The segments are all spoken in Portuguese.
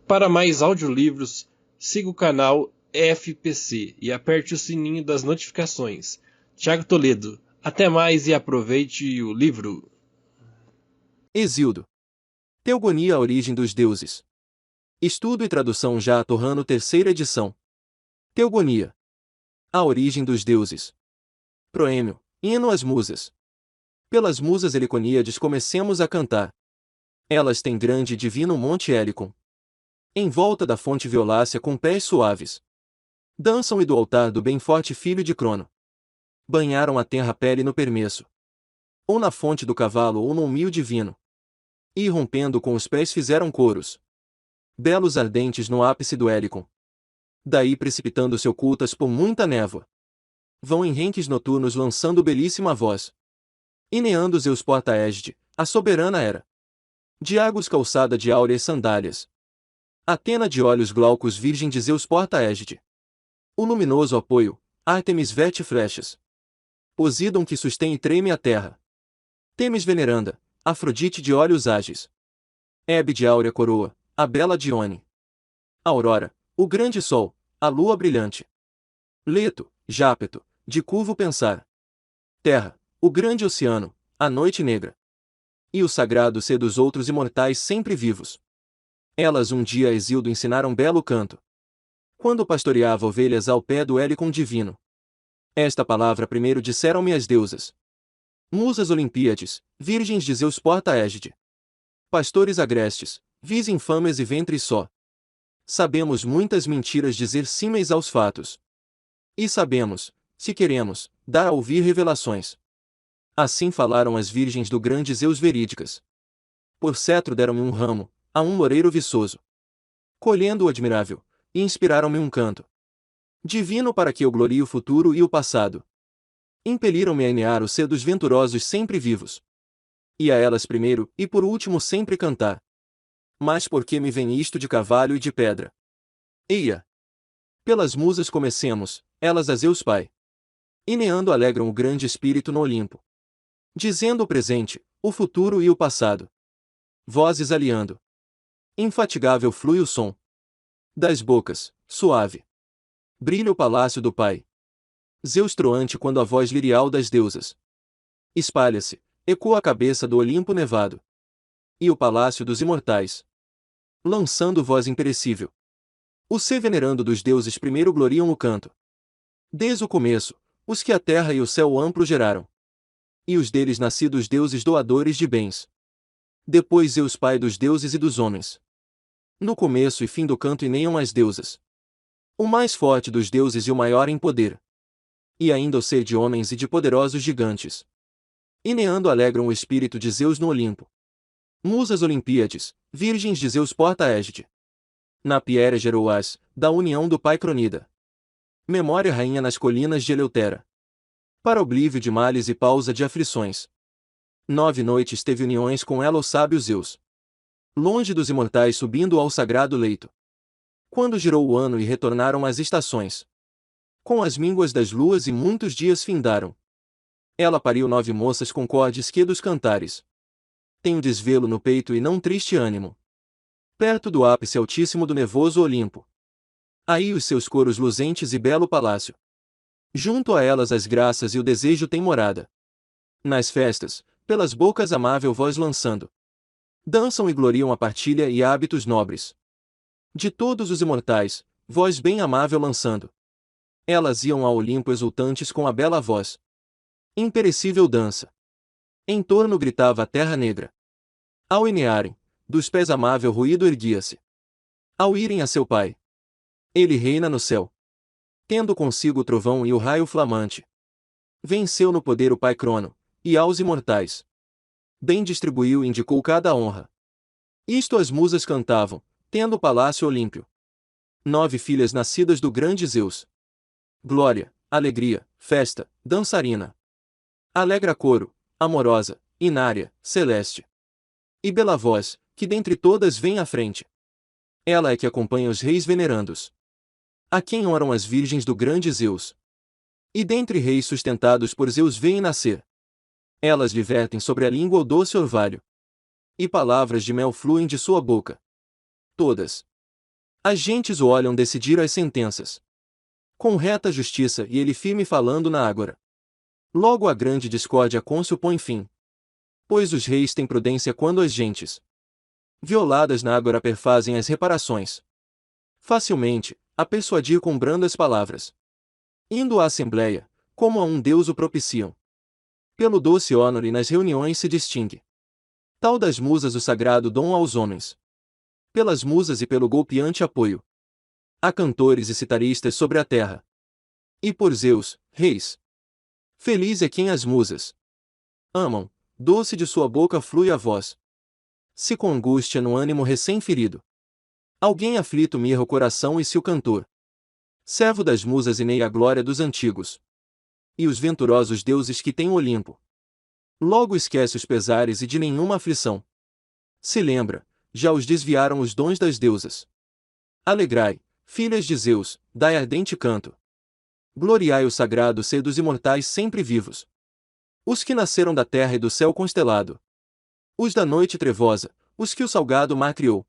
Para mais audiolivros, siga o canal FPC e aperte o sininho das notificações. Tiago Toledo, até mais e aproveite o livro. Hesíodo. Teogonia, a origem dos deuses. Estudo e tradução já Torrano, terceira edição. Teogonia. A origem dos deuses. Proêmio. Hino às musas. Pelas musas heliconíades comecemos a cantar. Elas têm grande e divino monte Helicon. Em volta da fonte violácea com pés suaves. Dançam e do altar do bem forte filho de Crono. Banharam a tenra pele no permesso. Ou na fonte do cavalo ou no humilde divino. E rompendo com os pés fizeram coros. Belos ardentes no ápice do Helicon. Daí precipitando-se ocultas por muita névoa. Vão em renques noturnos lançando belíssima voz. Ineando Zeus porta-égide, a soberana era. Diagos calçada de áureas sandálias. Atena de olhos glaucos virgem de Zeus porta-égide. O luminoso apoio, Ártemis vete flechas. Posidon que sustém e treme a terra. Temis veneranda, Afrodite de olhos ágeis. Hebe de áurea coroa, a bela Dione. Aurora, o grande sol, a lua brilhante. Leto, Jápeto, de curvo pensar. Terra, o grande oceano, a noite negra. E o sagrado ser dos outros imortais sempre vivos. Elas um dia a Hesíodo ensinaram belo canto. Quando pastoreava ovelhas ao pé do Helicon divino. Esta palavra primeiro disseram-me as deusas. Musas Olimpíades, virgens de Zeus porta-égide. Pastores agrestes, vis infames e ventres só. Sabemos muitas mentiras dizer símeis aos fatos. E sabemos, se queremos, dar a ouvir revelações. Assim falaram as virgens do grande Zeus verídicas. Por cetro deram-me um ramo, a um loureiro viçoso. Colhendo o admirável, e inspiraram-me um canto divino para que eu glorie o futuro e o passado. Impeliram-me a enear o ser dos venturosos sempre vivos. E a elas primeiro e por último sempre cantar. Mas por que me vem isto de cavalo e de pedra? Eia! Pelas musas comecemos, elas a Zeus Pai. Ineando alegram o grande espírito no Olimpo. Dizendo o presente, o futuro e o passado. Vozes aliando. Infatigável flui o som. Das bocas, suave. Brilha o palácio do Pai. Zeus troante quando a voz lirial das deusas. Espalha-se, ecoa a cabeça do Olimpo nevado. E o palácio dos imortais. Lançando voz imperecível. O ser venerando dos deuses primeiro gloriam o canto. Desde o começo, os que a terra e o céu amplo geraram. E os deles nascidos deuses doadores de bens. Depois Zeus Pai dos deuses e dos homens. No começo e fim do canto ineiam as deusas. O mais forte dos deuses e o maior em poder. E ainda o ser de homens e de poderosos gigantes. Ineando alegram o espírito de Zeus no Olimpo. Musas Olimpíades, virgens de Zeus porta-égide. Na Piera Geroás, da união do pai Cronida. Memória rainha nas colinas de Eleutera. Para oblívio de males e pausa de aflições. 9 noites teve uniões com ela o sábio Zeus. Longe dos imortais subindo ao sagrado leito. Quando girou o ano e retornaram as estações. Com as mínguas das luas e muitos dias findaram. Ela pariu 9 moças concordes que dos cantares. Tem um desvelo no peito e não triste ânimo. Perto do ápice altíssimo do nevoso Olimpo. Aí os seus coros luzentes e belo palácio. Junto a elas as graças e o desejo têm morada. Nas festas, pelas bocas amável voz lançando. Dançam e gloriam a partilha e hábitos nobres. De todos os imortais, voz bem amável lançando. Elas iam ao Olimpo exultantes com a bela voz. Imperecível dança. Em torno gritava a terra negra. Ao enearem, dos pés amável ruído erguia-se. Ao irem a seu pai. Ele reina no céu. Tendo consigo o trovão e o raio flamante. Venceu no poder o pai Crono, e aos imortais. Bem distribuiu e indicou cada honra. Isto as musas cantavam, tendo o palácio olímpio. 9 filhas nascidas do grande Zeus. Glória, alegria, festa, dançarina. Alegra coro, amorosa, inária, celeste. E bela voz, que dentre todas vem à frente. Ela é que acompanha os reis venerandos. A quem oram as virgens do grande Zeus. E dentre reis sustentados por Zeus veem nascer. Elas lhe vertem sobre a língua o doce orvalho. E palavras de mel fluem de sua boca. Todas. As gentes o olham decidir as sentenças. Com reta justiça e ele firme falando na ágora. Logo a grande discórdia côncio põe fim. Pois os reis têm prudência quando as gentes violadas na ágora perfazem as reparações. Facilmente, a persuadir com brandas palavras. Indo à assembleia, como a um Deus o propiciam. Pelo doce honore nas reuniões se distingue. Tal das musas o sagrado dom aos homens. Pelas musas e pelo golpeante apoio. Há cantores e citaristas sobre a terra. E por Zeus, reis. Feliz é quem as musas amam, doce de sua boca flui a voz. Se com angústia no ânimo recém-ferido, alguém aflito mirra o coração e se o cantor, servo das musas e a glória dos antigos, e os venturosos deuses que têm o Olimpo, logo esquece os pesares e de nenhuma aflição. Se lembra, já os desviaram os dons das deusas. Alegrai, filhas de Zeus, dai ardente canto. Gloriai o sagrado ser dos imortais sempre vivos. Os que nasceram da terra e do céu constelado. Os da noite trevosa, os que o salgado mar criou.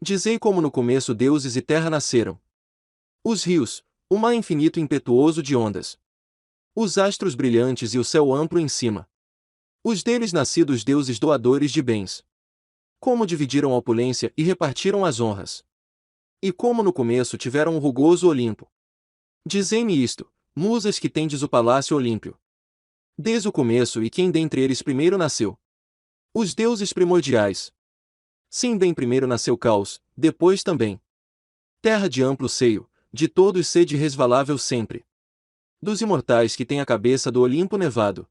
Dizei como no começo deuses e terra nasceram. Os rios, o mar infinito impetuoso de ondas. Os astros brilhantes e o céu amplo em cima. Os deles nascidos deuses doadores de bens. Como dividiram a opulência e repartiram as honras. E como no começo tiveram o rugoso Olimpo. Dizei-me isto, musas que tendes o palácio olímpio. Desde o começo e quem dentre eles primeiro nasceu? Os deuses primordiais. Sim, bem primeiro nasceu Caos, depois também. Terra de amplo seio, de todos sede resvalável sempre. Dos imortais que tem a cabeça do Olimpo nevado.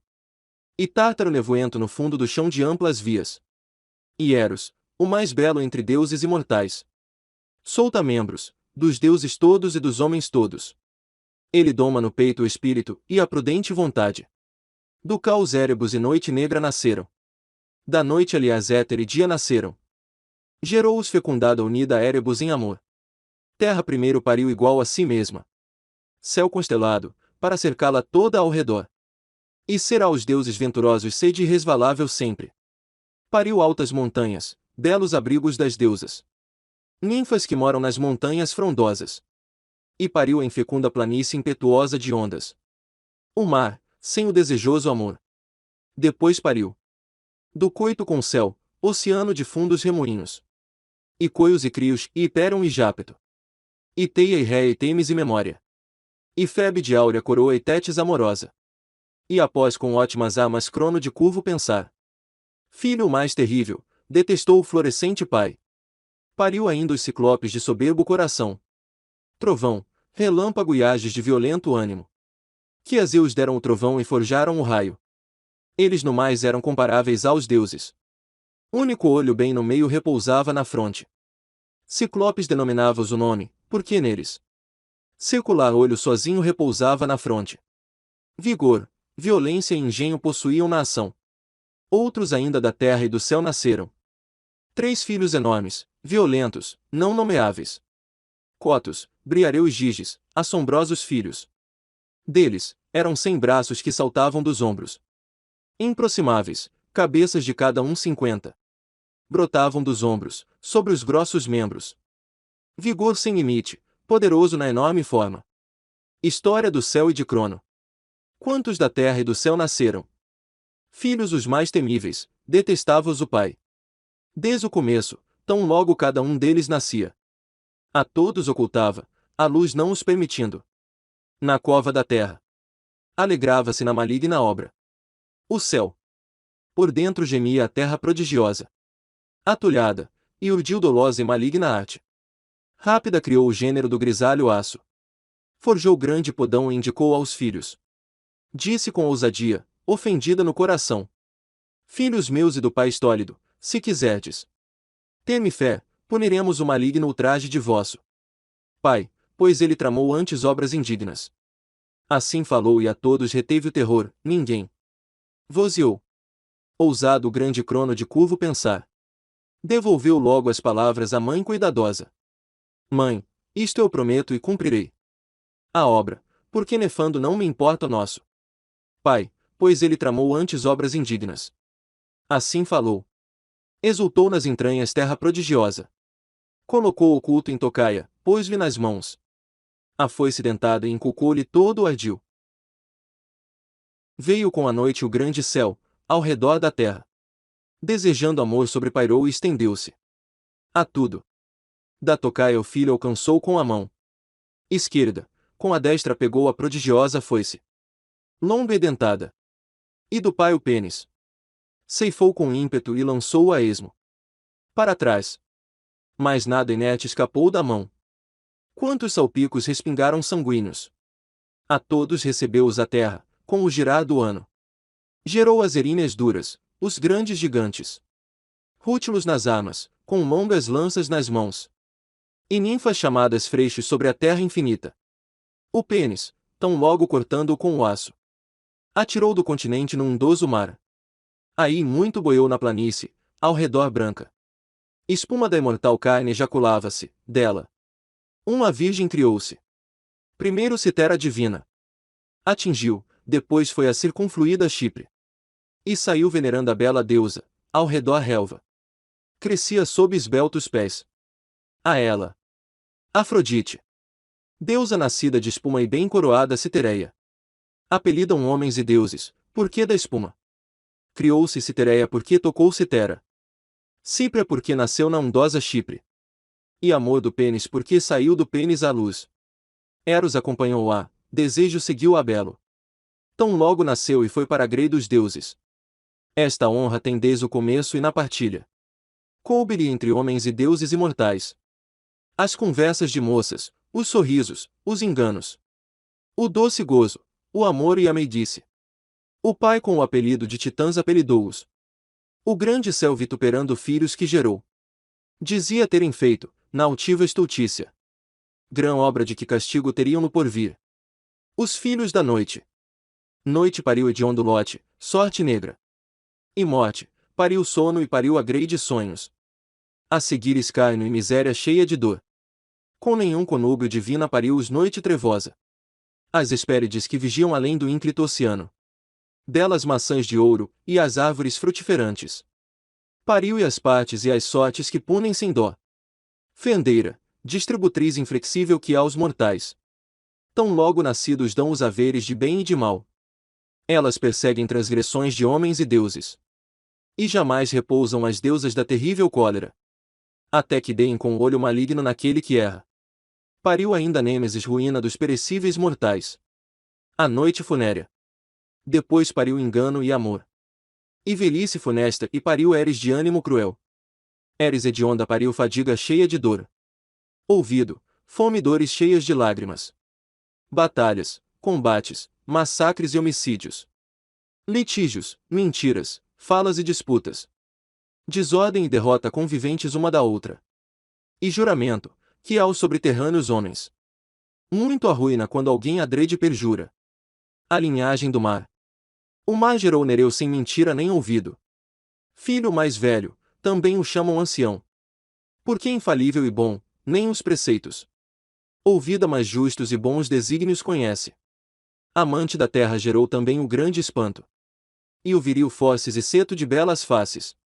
E Tártaro nevoento no fundo do chão de amplas vias. E Eros, o mais belo entre deuses imortais. Solta membros, dos deuses todos e dos homens todos. Ele doma no peito o espírito e a prudente vontade. Do caos Erebus e noite negra nasceram. Da noite aliás éter e dia nasceram. Gerou-os fecundada unida a Erebus em amor. Terra primeiro pariu igual a si mesma. Céu constelado, para cercá-la toda ao redor. E será aos deuses venturosos sede irresvalável sempre. Pariu altas montanhas, belos abrigos das deusas. Ninfas que moram nas montanhas frondosas. E pariu em fecunda planície impetuosa de ondas. O mar, sem o desejoso amor. Depois pariu. Do coito com céu, oceano de fundos remoinhos. E coios e crios, e Hipéron e Jápeto. E Teia e Réia e Temis e Memória. E Febe de áurea coroa e Tétis amorosa. E após com ótimas armas Crono de curvo pensar. Filho o mais terrível, detestou o florescente pai. Pariu ainda os ciclopes de soberbo coração. Trovão, relâmpago e ages de violento ânimo. Que a Zeus deram o trovão e forjaram o raio. Eles no mais eram comparáveis aos deuses. Único olho bem no meio repousava na fronte. Ciclopes denominava-os o nome, porque neles circular olho sozinho repousava na fronte. Vigor, violência e engenho possuíam na ação. Outros ainda da terra e do céu nasceram. 3 filhos enormes, violentos, não nomeáveis. Cotos, Briareu e Giges, assombrosos filhos. Deles, eram 100 braços que saltavam dos ombros. Improximáveis, cabeças de cada um 50. Brotavam dos ombros, sobre os grossos membros. Vigor sem limite, poderoso na enorme forma. História do céu e de Crono. Quantos da terra e do céu nasceram? Filhos os mais temíveis, detestava-os o pai. Desde o começo, tão logo cada um deles nascia. A todos ocultava, a luz não os permitindo. Na cova da terra. Alegrava-se na maligna obra. O céu. Por dentro gemia a terra prodigiosa. Atulhada, e urdiu dolosa e maligna arte. Rápida criou o gênero do grisalho aço. Forjou grande podão e indicou aos filhos. Disse com ousadia, ofendida no coração. Filhos meus e do pai estólido, se quiserdes ter-me fé, puniremos o maligno ultraje de vosso pai, pois ele tramou antes obras indignas. Assim falou e a todos reteve o terror, ninguém vozeou. Ousado o grande Crono de curvo pensar. Devolveu logo as palavras à mãe cuidadosa. Mãe, isto eu prometo e cumprirei. A obra, porque nefando não me importa o nosso pai, pois ele tramou antes obras indignas. Assim falou. Exultou nas entranhas terra prodigiosa. Colocou o culto em tocaia, pôs-lhe nas mãos a foice dentada e inculcou-lhe todo o ardil. Veio com a noite o grande céu, ao redor da terra. Desejando amor sobrepairou e estendeu-se a tudo. Da tocaia o filho alcançou com a mão esquerda, com a destra pegou a prodigiosa foice, longa e dentada. E do pai o pênis. Ceifou com ímpeto e lançou-o a esmo para trás. Mas nada inerte escapou da mão. Quantos salpicos respingaram sanguíneos! A todos recebeu-os a terra, com o girar do ano. Gerou as eríneas duras, os grandes gigantes. Rútilos nas armas, com longas lanças nas mãos. E ninfas chamadas freixos sobre a terra infinita. O pênis, tão logo cortando-o com o aço, atirou do continente num ondoso mar. Aí muito boiou na planície, ao redor branca. Espuma da imortal carne ejaculava-se, dela. Uma virgem criou-se. Primeiro Citera divina. Atingiu, depois foi a circunfluída Chipre. E saiu venerando a bela deusa, ao redor relva. Crescia sob esbeltos pés. A ela. Afrodite. Deusa nascida de espuma e bem coroada Citereia. Apelidam homens e deuses, porque da espuma. Criou-se Citereia porque tocou Citera. Cípria porque nasceu na ondosa Chipre. E amor do pênis porque saiu do pênis à luz. Eros acompanhou-a, desejo seguiu a belo. Tão logo nasceu e foi para a grei dos deuses. Esta honra tem desde o começo e na partilha. Coube-lhe entre homens e deuses imortais. As conversas de moças, os sorrisos, os enganos. O doce gozo, o amor e a meiguice. O pai com o apelido de titãs apelidou-os. O grande céu vituperando filhos que gerou. Dizia terem feito, na altiva estultícia, grã obra de que castigo teriam no porvir. Os filhos da noite. Noite pariu hediondo lote, sorte negra. E morte, pariu sono e pariu a grei de sonhos. A seguir escárnio e miséria cheia de dor. Com nenhum conúbio divina pariu-os noite trevosa. As Hespérides que vigiam além do ínclito oceano. Delas maçãs de ouro, e as árvores frutiferantes. Pariu e as partes e as sortes que punem sem dó. Fendeira, distributriz inflexível que aos mortais. Tão logo nascidos dão os haveres de bem e de mal. Elas perseguem transgressões de homens e deuses. E jamais repousam as deusas da terrível cólera. Até que deem com o olho maligno naquele que erra. Pariu ainda Nêmesis ruína dos perecíveis mortais. A noite funérea. Depois pariu engano e amor. E velhice funesta e pariu Eres de ânimo cruel. Eres hedionda pariu fadiga cheia de dor. Ouvido, fome e dores cheias de lágrimas. Batalhas, combates, massacres e homicídios. Litígios, mentiras, falas e disputas. Desordem e derrota conviventes uma da outra. E juramento, que há aos sobreterrâneos homens. Muito arruína quando alguém adrede perjura. A linhagem do mar. O mar gerou Nereu sem mentira nem ouvido. Filho mais velho, também o chamam ancião. Porque infalível e bom, nem os preceitos. Ouvida mais justos e bons desígnios conhece. Amante da terra gerou também o grande espanto. E o viril Fóssis e seto de belas faces.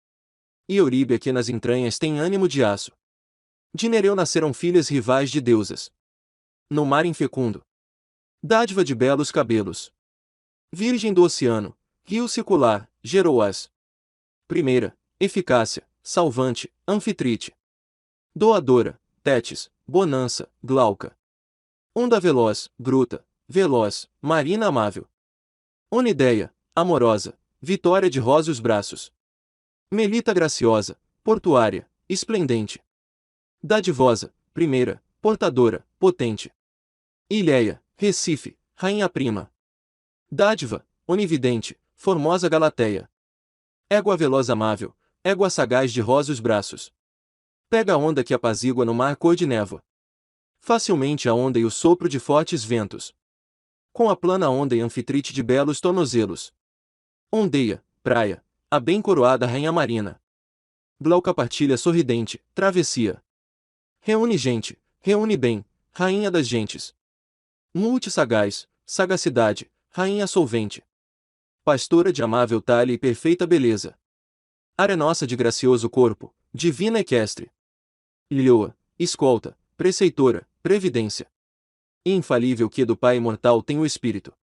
E Euríbia que nas entranhas tem ânimo de aço. De Nereu nasceram filhas rivais de deusas. No mar infecundo. Dádiva de belos cabelos. Virgem do oceano, rio circular, gerou-as. Primeira, eficácia, salvante, anfitrite. Doadora, Tétis, bonança, Glauca. Onda veloz, gruta, veloz, marina amável. Onideia, amorosa, vitória de róseos braços. Melita graciosa, portuária, esplendente. Dadivosa, primeira, portadora, potente. Ileia, Recife, rainha-prima. Dádiva, onividente, formosa Galateia. Égua veloz amável, égua sagaz de róseos braços. Pega a onda que apazigua no mar cor de névoa. Facilmente a onda e o sopro de fortes ventos. Com a plana onda e anfitrite de belos tornozelos. Ondeia, praia, a bem coroada rainha marina. Glauca partilha sorridente, travessia. Reúne gente, reúne bem, rainha das gentes. Multissagaz, sagacidade, rainha solvente. Pastora de amável talhe e perfeita beleza. Arenosa de gracioso corpo, divina equestre. Lhoa, escolta, preceitora, previdência. E infalível que do Pai imortal tem o Espírito.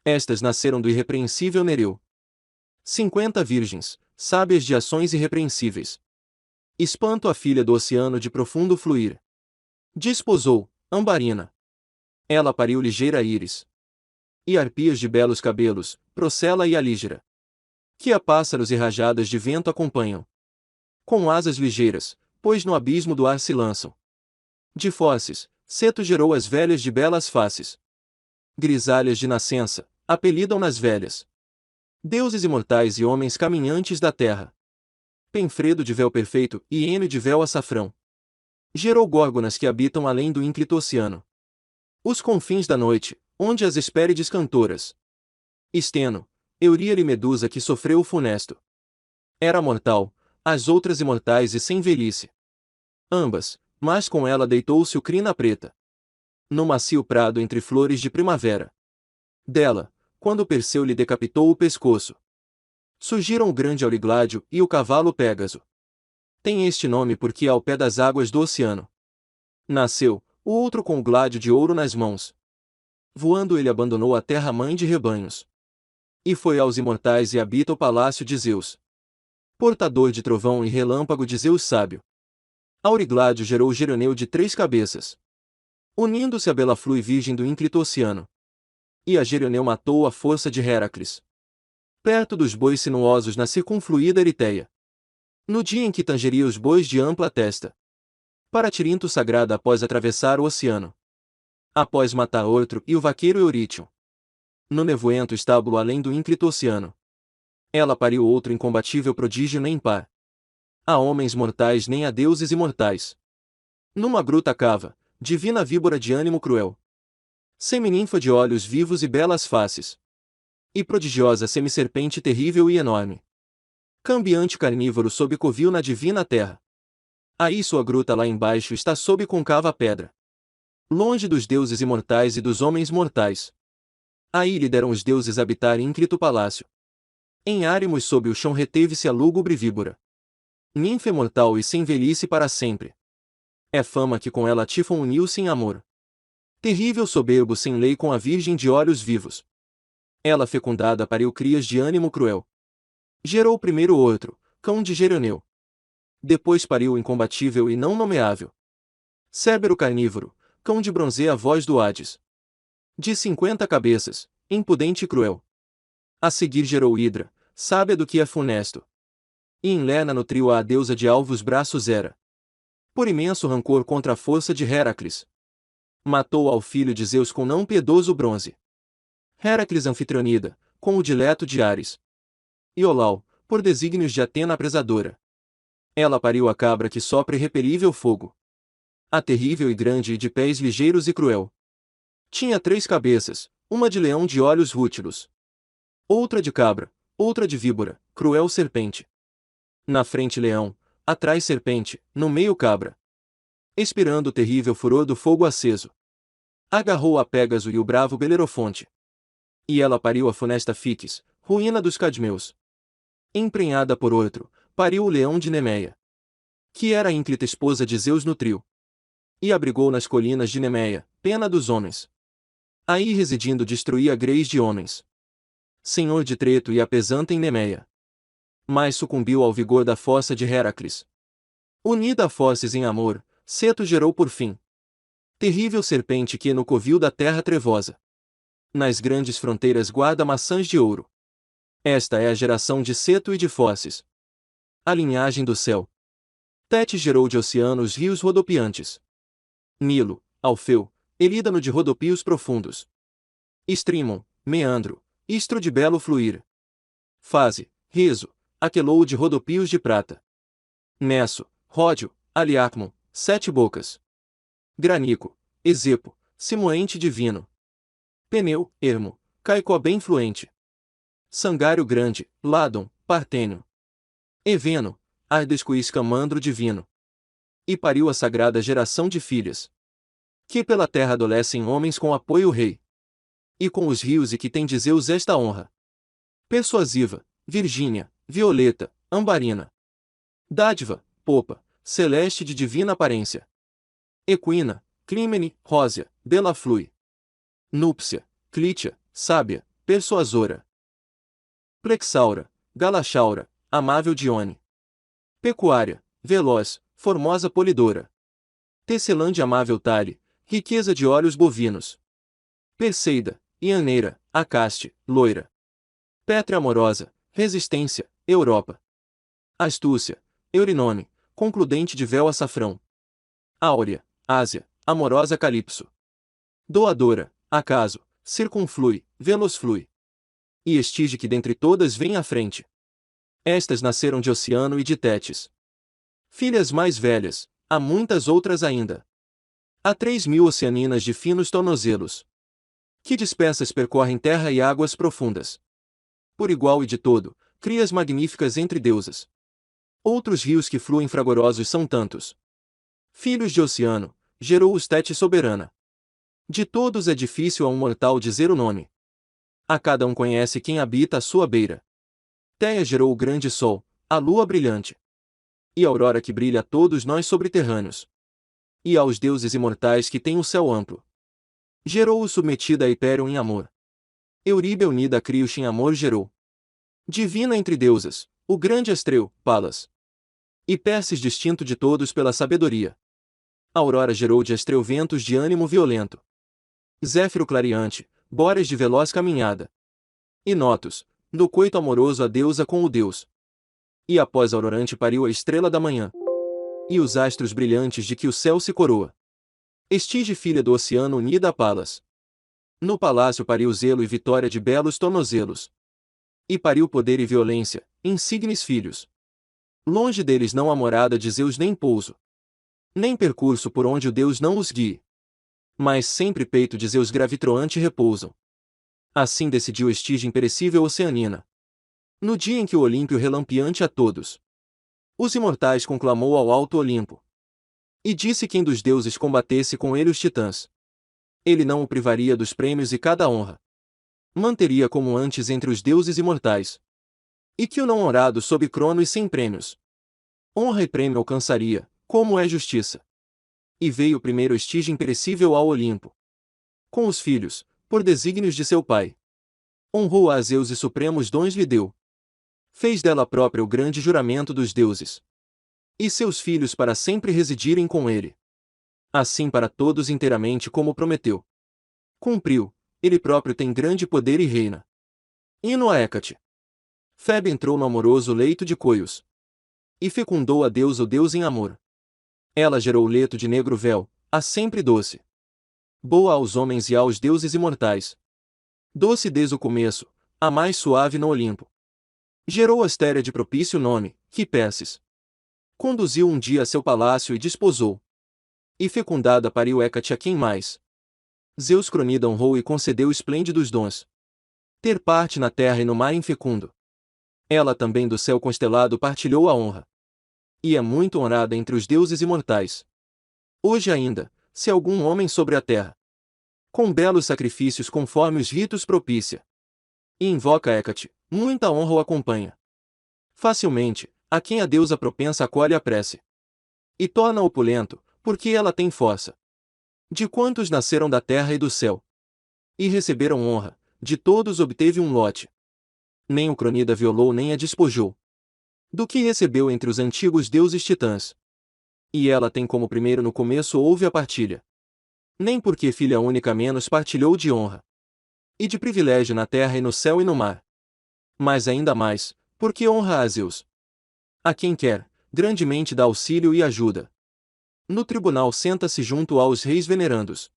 Estas nasceram do irrepreensível Nereu. 50 virgens, sábias de ações irrepreensíveis. Espanto a filha do oceano de profundo fluir. Desposou, Ambarina. Ela pariu ligeira Íris. E arpias de belos cabelos, Procela e Alígera. Que a pássaros e rajadas de vento acompanham. Com asas ligeiras, pois no abismo do ar se lançam. De Fóssis, Ceto gerou as velhas de belas faces. Grisalhas de nascença, apelidam nas velhas. Deuses imortais e homens caminhantes da terra. Penfredo de véu perfeito e Hênio de véu açafrão. Gerou górgonas que habitam além do ínclito oceano. Os confins da noite, onde as Hespérides cantoras. Esteno, Euríale Medusa que sofreu o funesto. Era mortal, as outras imortais e sem velhice. Ambas, mas com ela deitou-se o crina preta. No macio prado entre flores de primavera. Dela, quando Perseu lhe decapitou o pescoço. Surgiram o grande Aurigládio e o cavalo Pégaso. Tem este nome porque ao pé das águas do oceano nasceu, o outro com o gládio de ouro nas mãos. Voando ele abandonou a terra-mãe de rebanhos. E foi aos imortais e habita o palácio de Zeus. Portador de trovão e relâmpago de Zeus sábio. Aurigládio gerou Geroneu de 3 cabeças. Unindo-se a Belaflui virgem do ínclito oceano. E a Geroneu matou a força de Heracles. Perto dos bois sinuosos na circunfluída Eritéia. No dia em que tangeria os bois de ampla testa. Para Tirinto sagrada após atravessar o oceano. Após matar outro e o vaqueiro Eurítion. No nevoento estábulo além do ínclito oceano. Ela pariu outro incombatível prodígio nem par. A homens mortais nem a deuses imortais. Numa gruta cava, divina víbora de ânimo cruel. Semininfa de olhos vivos e belas faces. E prodigiosa semiserpente terrível e enorme. Cambiante carnívoro sob covil na divina terra. Aí sua gruta lá embaixo está sob concava pedra. Longe dos deuses imortais e dos homens mortais. Aí lhe deram os deuses habitar ínclito palácio. Em Árimos sob o chão reteve-se a lúgubre víbora. Ninfa imortal e sem velhice para sempre. É fama que com ela Tifon uniu-se em amor. Terrível soberbo sem lei com a virgem de olhos vivos. Ela fecundada pariu crias de ânimo cruel. Gerou primeiro outro, cão de Geroneu. Depois pariu o incombatível e não nomeável. Cérbero carnívoro, cão de bronzea voz do Hades. De 50 cabeças, impudente e cruel. A seguir gerou Hidra, sábia do que é funesto. E em Lerna nutriu a deusa de alvos braços Hera. Por imenso rancor contra a força de Heracles. Matou ao filho de Zeus com não piedoso bronze. Heracles anfitrionida, com o dileto de Ares. Iolau, por desígnios de Atena apresadora. Ela pariu a cabra que sopra irrepelível fogo. A terrível e grande e de pés ligeiros e cruel. Tinha 3 cabeças, uma de leão de olhos rútilos. Outra de cabra, outra de víbora, cruel serpente. Na frente leão, atrás serpente, no meio cabra. Expirando o terrível furor do fogo aceso. Agarrou a Pégaso e o bravo Belerofonte. E ela pariu a funesta Fiques, ruína dos cadmeus. Emprenhada por outro, pariu o leão de Nemeia. Que era a ínclita esposa de Zeus nutriu. E abrigou nas colinas de Nemeia, pena dos homens. Aí residindo destruía greis de homens. Senhor de Treto e apesanta em Nemeia. Mas sucumbiu ao vigor da fossa de Heracles. Unida a Fóssis em amor, Ceto gerou por fim. Terrível serpente que no covil da terra trevosa. Nas grandes fronteiras guarda maçãs de ouro. Esta é a geração de Ceto e de Fóssis. A linhagem do céu. Tétis gerou de oceano os rios rodopiantes. Nilo, Alfeu, Elídano de rodopios profundos. Estrimon, Meandro, Istro de belo fluir. Fase, Riso, Aquelou de rodopios de prata. Nesso, Ródio, Aliacmon, 7 bocas. Granico, Esepo, Simoente divino. Peneu, Hermo, Caicó bem fluente. Sangário grande, Ládon, Partênio. Eveno, Ardesco e Escamandro divino. E pariu a sagrada geração de filhas. Que pela terra adolescem homens com apoio rei. E com os rios e que tem de Zeus esta honra. Persuasiva, Virgínia, Violeta, Ambarina. Dádiva, Popa, celeste de divina aparência. Equina, Clímene, Rósia, Bela Flui. Núpcia, Clítia, Sábia, Persuasora. Plexaura, Galachaura, Amável Dione. Pecuária, Veloz, Formosa Polidora. Tecelândia Amável Tale, Riqueza de óleos bovinos. Perseida, Ianeira, Acaste, Loira. Pétrea Amorosa, Resistência, Europa. Astúcia, Eurinome, Concludente de véu açafrão. Áurea, Ásia, Amorosa Calipso. Doadora, Acaso, Circunflui, Velozflui. E Estige que dentre todas vem à frente. Estas nasceram de Oceano e de Tétis. Filhas mais velhas, há muitas outras ainda. Há 3.000 oceaninas de finos tornozelos. Que dispersas percorrem terra e águas profundas. Por igual e de todo, crias magníficas entre deusas. Outros rios que fluem fragorosos são tantos. Filhos de Oceano, gerou-os Tétis soberana. De todos é difícil a um mortal dizer o nome. A cada um conhece quem habita à sua beira. Teia gerou o grande sol, a lua brilhante. E a aurora que brilha a todos nós sobreterrâneos. E aos deuses imortais que têm o céu amplo. Gerou-o submetida a Hipérion em amor. Euríbia unida a Crios em amor gerou. Divina entre deusas, o grande Astreu, Palas. E Perses distinto de todos pela sabedoria. A aurora gerou de Astreu ventos de ânimo violento. Zéfiro clareante, Bóreas de veloz caminhada. E Notus, no coito amoroso a deusa com o deus. E após a aurorante pariu a estrela da manhã. E os astros brilhantes de que o céu se coroa. Estige filha do oceano unida a Palas. No palácio pariu zelo e vitória de belos tornozelos. E pariu poder e violência, insignes filhos. Longe deles não há morada de Zeus nem pouso. Nem percurso por onde o deus não os guie. Mas sempre peito de Zeus gravitroante repousam. Assim decidiu Estige imperecível oceanina. No dia em que o Olímpio relampeante a todos os imortais conclamou ao alto Olimpo. E disse quem dos deuses combatesse com ele os titãs. Ele não o privaria dos prêmios e cada honra. Manteria como antes entre os deuses imortais. E que o não honrado sob Crono e sem prêmios. Honra e prêmio alcançaria, como é justiça. E veio primeiro Estige imperecível ao Olimpo. Com os filhos, por desígnios de seu pai. Honrou a Zeus e supremos dons lhe deu. Fez dela própria o grande juramento dos deuses. E seus filhos para sempre residirem com ele. Assim para todos inteiramente como prometeu. Cumpriu, ele próprio tem grande poder e reina. Hino a Hécate. Febe entrou no amoroso leito de Coios. E fecundou a Deus o Deus em amor. Ela gerou o leto de negro véu, a sempre doce. Boa aos homens e aos deuses imortais. Doce desde o começo, a mais suave no Olimpo. Gerou Astéria de propício nome, que Perses. Conduziu um dia a seu palácio e desposou. E fecundada pariu Hécate a quem mais. Zeus Cronida honrou e concedeu esplêndidos dons. Ter parte na terra e no mar infecundo. Ela também do céu constelado partilhou a honra. E é muito honrada entre os deuses imortais. Hoje ainda, se algum homem sobre a terra, com belos sacrifícios conforme os ritos propicia, e invoca Hécate, muita honra o acompanha. Facilmente, a quem a deusa propensa acolhe a prece. E torna opulento, porque ela tem força. De quantos nasceram da terra e do céu, e receberam honra, de todos obteve um lote. Nem o Cronida violou nem a despojou. Do que recebeu entre os antigos deuses titãs. E ela tem como primeiro no começo houve a partilha. Nem porque filha única menos partilhou de honra. E de privilégio na terra e no céu e no mar. Mas ainda mais, porque honra a Zeus. A quem quer, grandemente dá auxílio e ajuda. No tribunal senta-se junto aos reis venerandos.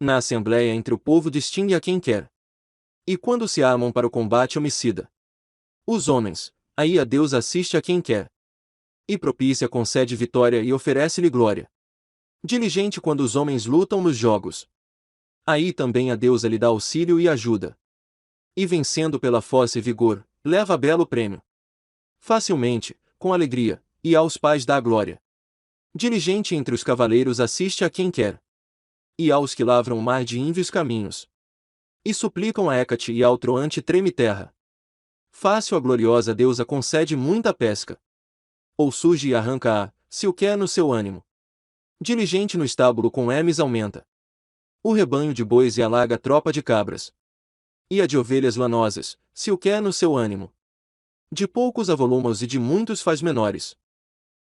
Na assembleia entre o povo distingue a quem quer. E quando se armam para o combate homicida, os homens, aí a Deus assiste a quem quer. E propícia concede vitória e oferece-lhe glória. Diligente quando os homens lutam nos jogos. Aí também a deusa lhe dá auxílio e ajuda. E vencendo pela força e vigor, leva belo prêmio. Facilmente, com alegria, e aos pais dá glória. Diligente entre os cavaleiros assiste a quem quer. E aos que lavram o mar de ínvios caminhos. E suplicam a Hécate e ao troante treme terra. Fácil a gloriosa deusa concede muita pesca. Ou surge e arranca-a, se o quer no seu ânimo. Diligente no estábulo com Hermes aumenta o rebanho de bois e alaga a tropa de cabras. E a de ovelhas lanosas, se o quer no seu ânimo. De poucos avoluma-os e de muitos faz menores.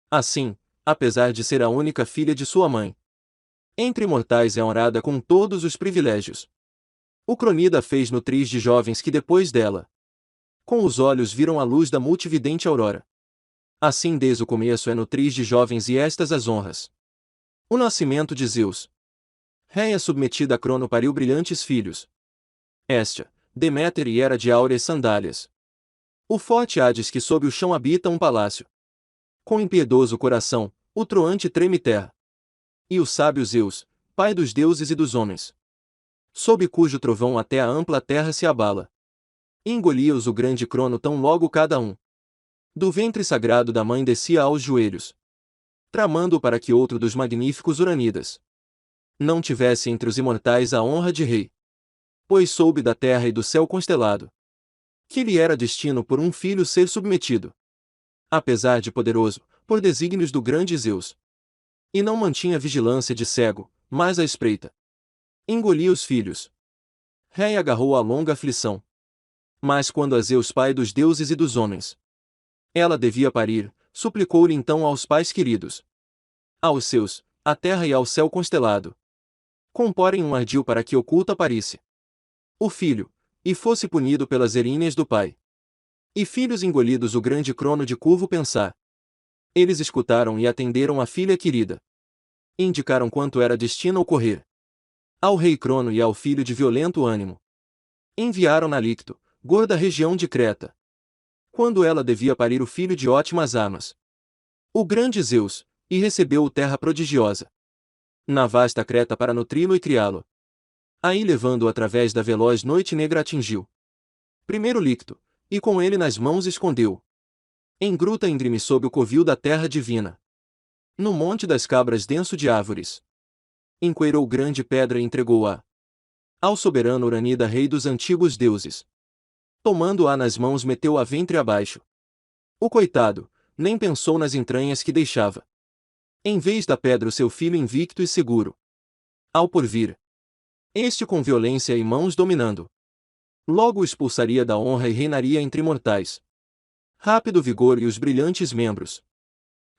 Assim, apesar de ser a única filha de sua mãe, entre mortais é honrada com todos os privilégios. O cronida fez nutris de jovens que depois dela, com os olhos viram a luz da multividente aurora. Assim desde o começo é nutriz de jovens e estas as honras. O nascimento de Zeus. Réia submetida a Crono pariu brilhantes filhos. Héstia, Deméter e Hera de áureas sandálias. O forte Hades que sob o chão habita um palácio. Com impiedoso coração, o troante treme terra. E o sábio Zeus, pai dos deuses e dos homens, sob cujo trovão até a ampla terra se abala. Engolia-os o grande Crono tão logo cada um do ventre sagrado da mãe descia aos joelhos, tramando para que outro dos magníficos Uranidas não tivesse entre os imortais a honra de rei. Pois soube da terra e do céu constelado que lhe era destino por um filho ser submetido, apesar de poderoso, por desígnios do grande Zeus. E não mantinha vigilância de cego, mas a espreita engolia os filhos. Réia agarrou a longa aflição. Mas quando a Zeus pai dos deuses e dos homens ela devia parir, suplicou-lhe então aos pais queridos, aos seus, à terra e ao céu constelado, comporem um ardil para que oculta parisse o filho, e fosse punido pelas eríneas do pai. E filhos engolidos o grande Crono de curvo pensar. Eles escutaram e atenderam a filha querida. Indicaram quanto era destino ocorrer ao rei Crono e ao filho de violento ânimo. Enviaram na Licto, gorda região de Creta, quando ela devia parir o filho de ótimas armas, o grande Zeus, e recebeu-o terra prodigiosa na vasta Creta para nutri-lo e criá-lo. Aí levando-o através da veloz noite negra atingiu primeiro Licto, e com ele nas mãos escondeu em gruta íngreme sob o covil da terra divina, no monte das cabras denso de árvores. Encoeirou grande pedra e entregou-a ao soberano Uranida rei dos antigos deuses. Tomando-a nas mãos meteu-a ventre abaixo. O coitado, nem pensou nas entranhas que deixava. Em vez da pedra o seu filho invicto e seguro. Ao porvir, este com violência e mãos dominando, logo o expulsaria da honra e reinaria entre mortais. Rápido vigor e os brilhantes membros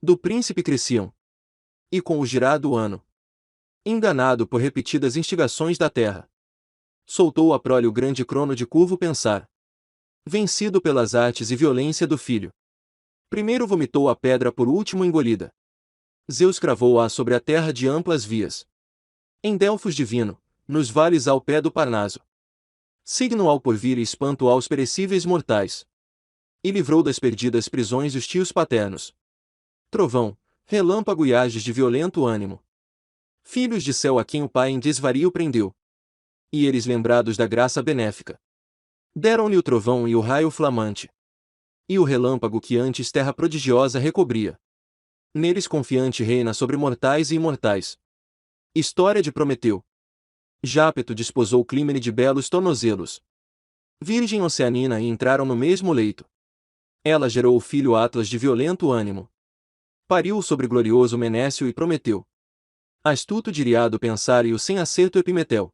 do príncipe cresciam. E com o girado ano, enganado por repetidas instigações da terra, soltou a prole o grande Crono de curvo pensar. Vencido pelas artes e violência do filho, primeiro vomitou a pedra por último engolida. Zeus cravou-a sobre a terra de amplas vias. Em Delfos divino, nos vales ao pé do Parnaso. Signo ao porvir e espanto aos perecíveis mortais. E livrou das perdidas prisões os tios paternos. Trovão, relâmpago e ages de violento ânimo. Filhos de céu a quem o pai em desvario prendeu. E eles lembrados da graça benéfica, deram-lhe o trovão e o raio flamante. E o relâmpago que antes terra prodigiosa recobria. Neles confiante reina sobre mortais e imortais. História de Prometeu. Jápeto desposou Clímene de belos tornozelos. Virgem oceanina e entraram no mesmo leito. Ela gerou o filho Atlas de violento ânimo. Pariu sobre glorioso Menécio e Prometeu. Astuto diriado pensar e o sem acerto Epimetel.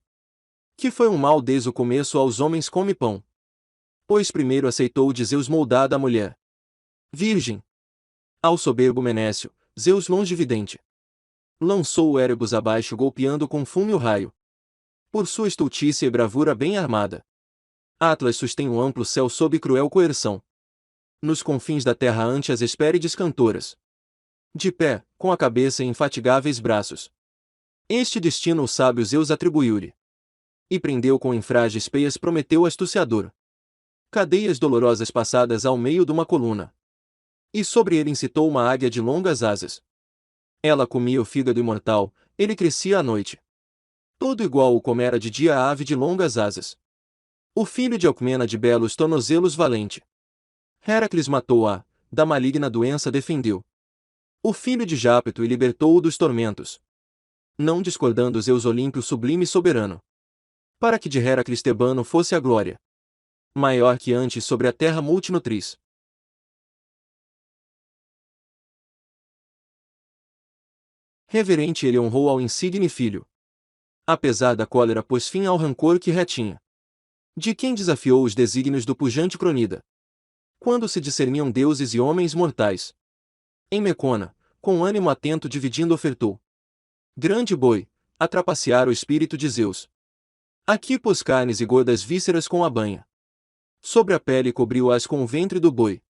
Que foi um mal desde o começo aos homens come pão. Pois primeiro aceitou de Zeus moldada a mulher virgem. Ao soberbo Menécio, Zeus longevidente lançou o Erebus abaixo golpeando com fume o raio. Por sua estultícia e bravura bem armada, Atlas sustém o amplo céu sob cruel coerção. Nos confins da terra ante as Hespérides cantoras. De pé, com a cabeça e infatigáveis braços. Este destino o sábio Zeus atribuiu-lhe. E prendeu com infrages peias Prometeu astuciador. Cadeias dolorosas passadas ao meio de uma coluna. E sobre ele incitou uma águia de longas asas. Ela comia o fígado imortal, ele crescia à noite. Todo igual o comera de dia a ave de longas asas. O filho de Alcmena de belos tornozelos valente. Heracles matou-a, da maligna doença defendeu. O filho de Jápeto e libertou-o dos tormentos. Não discordando Zeus Olímpio sublime e soberano. Para que de Heracles tebano fosse a glória maior que antes sobre a terra multinutriz. Reverente ele honrou ao insigne filho. Apesar da cólera pôs fim ao rancor que retinha. De quem desafiou os desígnios do pujante Cronida. Quando se discerniam deuses e homens mortais. Em Mecona, com ânimo atento dividindo ofertou. Grande boi, a trapacear o espírito de Zeus. Aqui pôs carnes e gordas vísceras com a banha. Sobre a pele cobriu-as com o ventre do boi.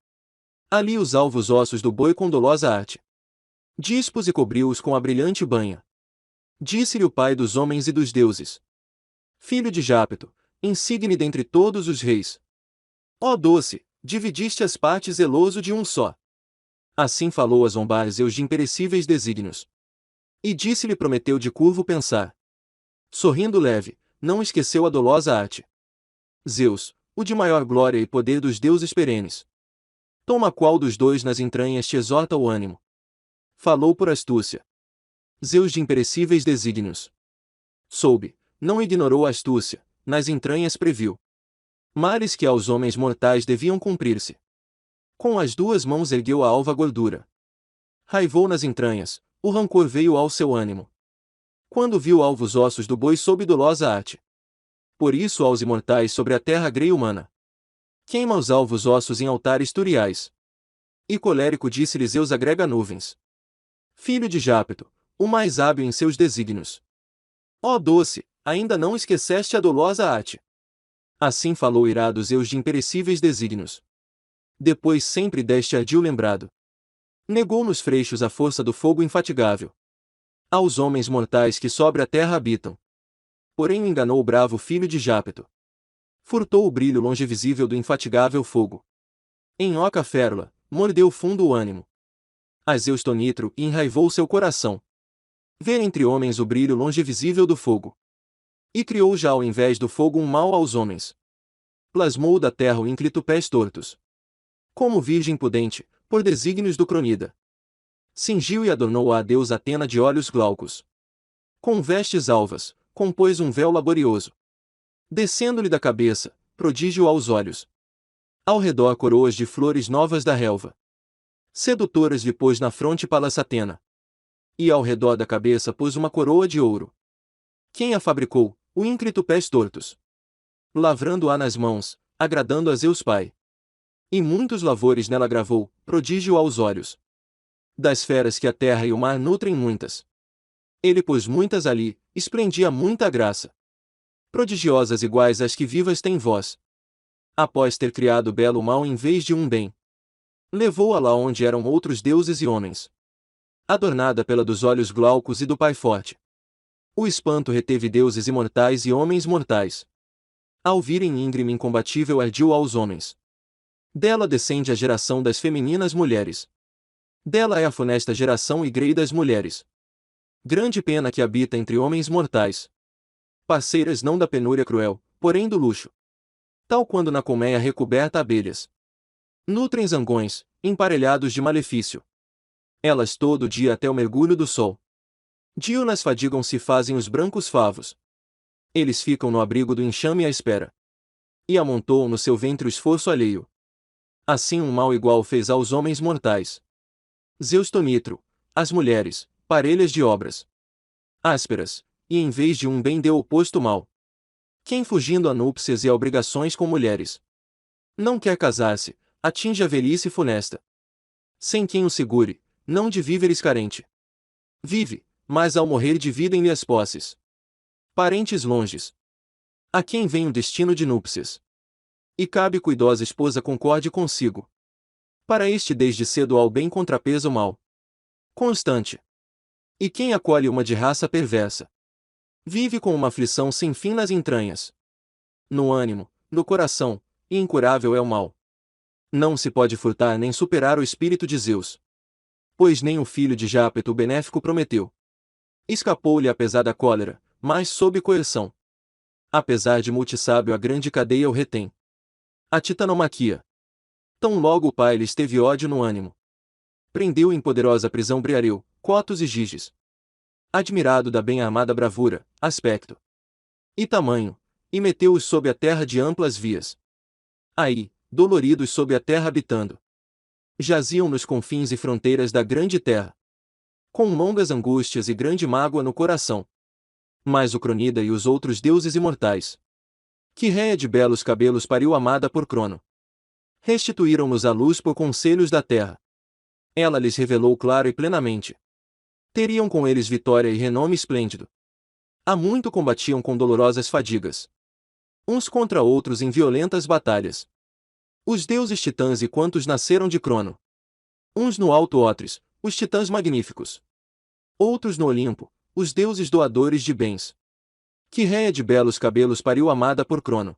Ali os alvos ossos do boi com dolosa arte. Dispôs e cobriu-os com a brilhante banha. Disse-lhe o pai dos homens e dos deuses. Filho de Jápeto, insigne dentre todos os reis. Ó doce, dividiste as partes zeloso de um só. Assim falou a zombar Zeus de imperecíveis desígnios. E disse-lhe Prometeu de curvo pensar. Sorrindo leve, não esqueceu a dolosa arte. Zeus, o de maior glória e poder dos deuses perenes. Toma qual dos dois nas entranhas te exorta o ânimo. Falou por astúcia. Zeus de imperecíveis desígnios. Soube, não ignorou a astúcia, nas entranhas previu. Males que aos homens mortais deviam cumprir-se. Com as duas mãos ergueu a alva gordura. Raivou nas entranhas, o rancor veio ao seu ânimo. Quando viu alvos ossos do boi sob dolosa arte. Por isso aos imortais sobre a terra grei humana. Queima os alvos ossos em altares turiais. E colérico disse-lhe Zeus agrega nuvens. Filho de Jápeto, o mais hábil em seus desígnios. Ó doce, ainda não esqueceste a dolosa arte. Assim falou irado Zeus de imperecíveis desígnios. Depois sempre deste ardil lembrado. Negou nos freixos a força do fogo infatigável. Aos homens mortais que sobre a terra habitam. Porém o enganou o bravo filho de Jápeto. Furtou o brilho longevisível do infatigável fogo. Em oca férula, mordeu fundo o ânimo. A Zeus tonitro e enraivou seu coração. Ver entre homens o brilho longevisível do fogo. E criou já ao invés do fogo um mal aos homens. Plasmou da terra o ínclito pés tortos. Como virgem pudente, por desígnios do Cronida. Cingiu e adornou a deusa Atena de olhos glaucos. Com vestes alvas, compôs um véu laborioso. Descendo-lhe da cabeça, prodígio aos olhos. Ao redor coroas de flores novas da relva. Sedutoras lhe pôs na fronte Pallas Atena. E ao redor da cabeça pôs uma coroa de ouro. Quem a fabricou? O ínclito pés tortos. Lavrando-a nas mãos, agradando a Zeus Pai. E muitos lavores nela gravou, prodígio aos olhos. Das feras que a terra e o mar nutrem muitas. Ele pôs muitas ali, esplendia muita graça. Prodigiosas iguais às que vivas têm voz. Após ter criado belo mal em vez de um bem. Levou-a lá onde eram outros deuses e homens. Adornada pela dos olhos glaucos e do Pai forte. O espanto reteve deuses imortais e homens mortais. Ao virem íngreme incombatível ardiu aos homens. Dela descende a geração das femininas mulheres. Dela é a funesta geração e grei das mulheres. Grande pena que habita entre homens mortais. Parceiras não da penúria cruel, porém do luxo. Tal quando na colmeia recoberta abelhas. Nutrem zangões, emparelhados de malefício. Elas todo dia até o mergulho do sol. Diurnas fadigam-se e fazem os brancos favos. Eles ficam no abrigo do enxame à espera. E amontoam no seu ventre o esforço alheio. Assim um mal igual fez aos homens mortais. Zeus tonitro, as mulheres, parelhas de obras. Ásperas, e em vez de um bem deu o oposto mal. Quem fugindo a núpcias e a obrigações com mulheres não quer casar-se, atinge a velhice funesta. Sem quem o segure, não de víveres carente. Vive, mas ao morrer dividem-lhe as posses. Parentes longes. A quem vem o destino de núpcias. E cabe cuidosa esposa concorde consigo. Para este desde cedo ao bem contrapesa o mal. Constante. E quem acolhe uma de raça perversa. Vive com uma aflição sem fim nas entranhas. No ânimo, no coração, e incurável é o mal. Não se pode furtar nem superar o espírito de Zeus. Pois nem o filho de Jápeto o benéfico prometeu. Escapou-lhe apesar da cólera, mas sob coerção. Apesar de multissábio a grande cadeia o retém. A titanomaquia. Tão logo o pai lhe esteve ódio no ânimo. Prendeu em poderosa prisão Briareu, Cotos e Giges. Admirado da bem-armada bravura, aspecto e tamanho, e meteu-os sob a terra de amplas vias. Aí, doloridos sob a terra habitando, jaziam nos confins e fronteiras da grande terra. com longas angústias e grande mágoa no coração. Mas o Cronida e os outros deuses imortais, que réia de belos cabelos pariu amada por Crono, restituíram-nos a luz por conselhos da terra. Ela lhes revelou claro e plenamente. Teriam com eles vitória e renome esplêndido. Há muito combatiam com dolorosas fadigas, uns contra outros em violentas batalhas. Os deuses titãs e quantos nasceram de Crono. Uns no alto Otris, os titãs magníficos. Outros no Olimpo, os deuses doadores de bens. Que réia de belos cabelos pariu amada por Crono.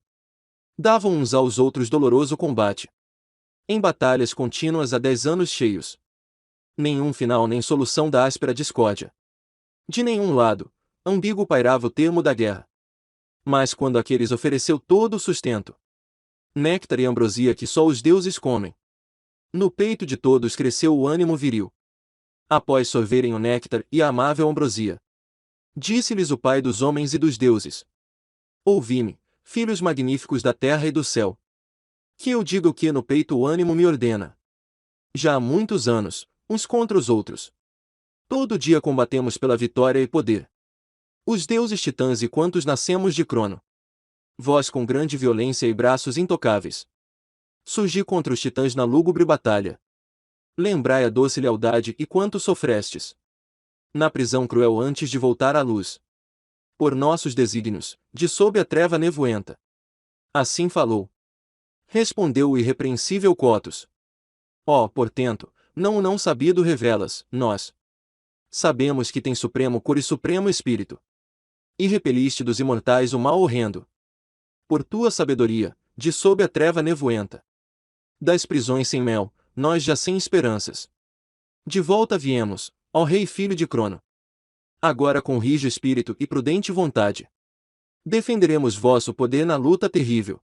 Davam uns aos outros doloroso combate. Em batalhas contínuas há 10 anos cheios. Nenhum final nem solução da áspera discórdia. De nenhum lado, ambíguo pairava o termo da guerra. Mas quando aqueles ofereceu todo o sustento, néctar e ambrosia que só os deuses comem, no peito de todos cresceu o ânimo viril. Após sorverem o néctar e a amável ambrosia, disse-lhes o Pai dos homens e dos deuses: ouvi-me, filhos magníficos da terra e do céu. Que eu diga o que no peito o ânimo me ordena. Já há muitos anos, uns contra os outros, todo dia combatemos pela vitória e poder. Os deuses titãs e quantos nascemos de Crono. Vós com grande violência e braços intocáveis, surgi contra os titãs na lúgubre batalha. Lembrai a doce lealdade e quanto sofrestes na prisão cruel antes de voltar à luz, por nossos desígnios, de sob a treva nevoenta. Assim falou. Respondeu o irrepreensível Cotos: ó, portento, não sabido revelas, nós sabemos que tem supremo cor e supremo espírito. E repeliste dos imortais o mal horrendo. Por tua sabedoria, de sob a treva nevoenta, das prisões sem mel, nós já sem esperanças, de volta viemos, ó Rei filho de Crono. Agora com rijo espírito e prudente vontade, defenderemos vosso poder na luta terrível,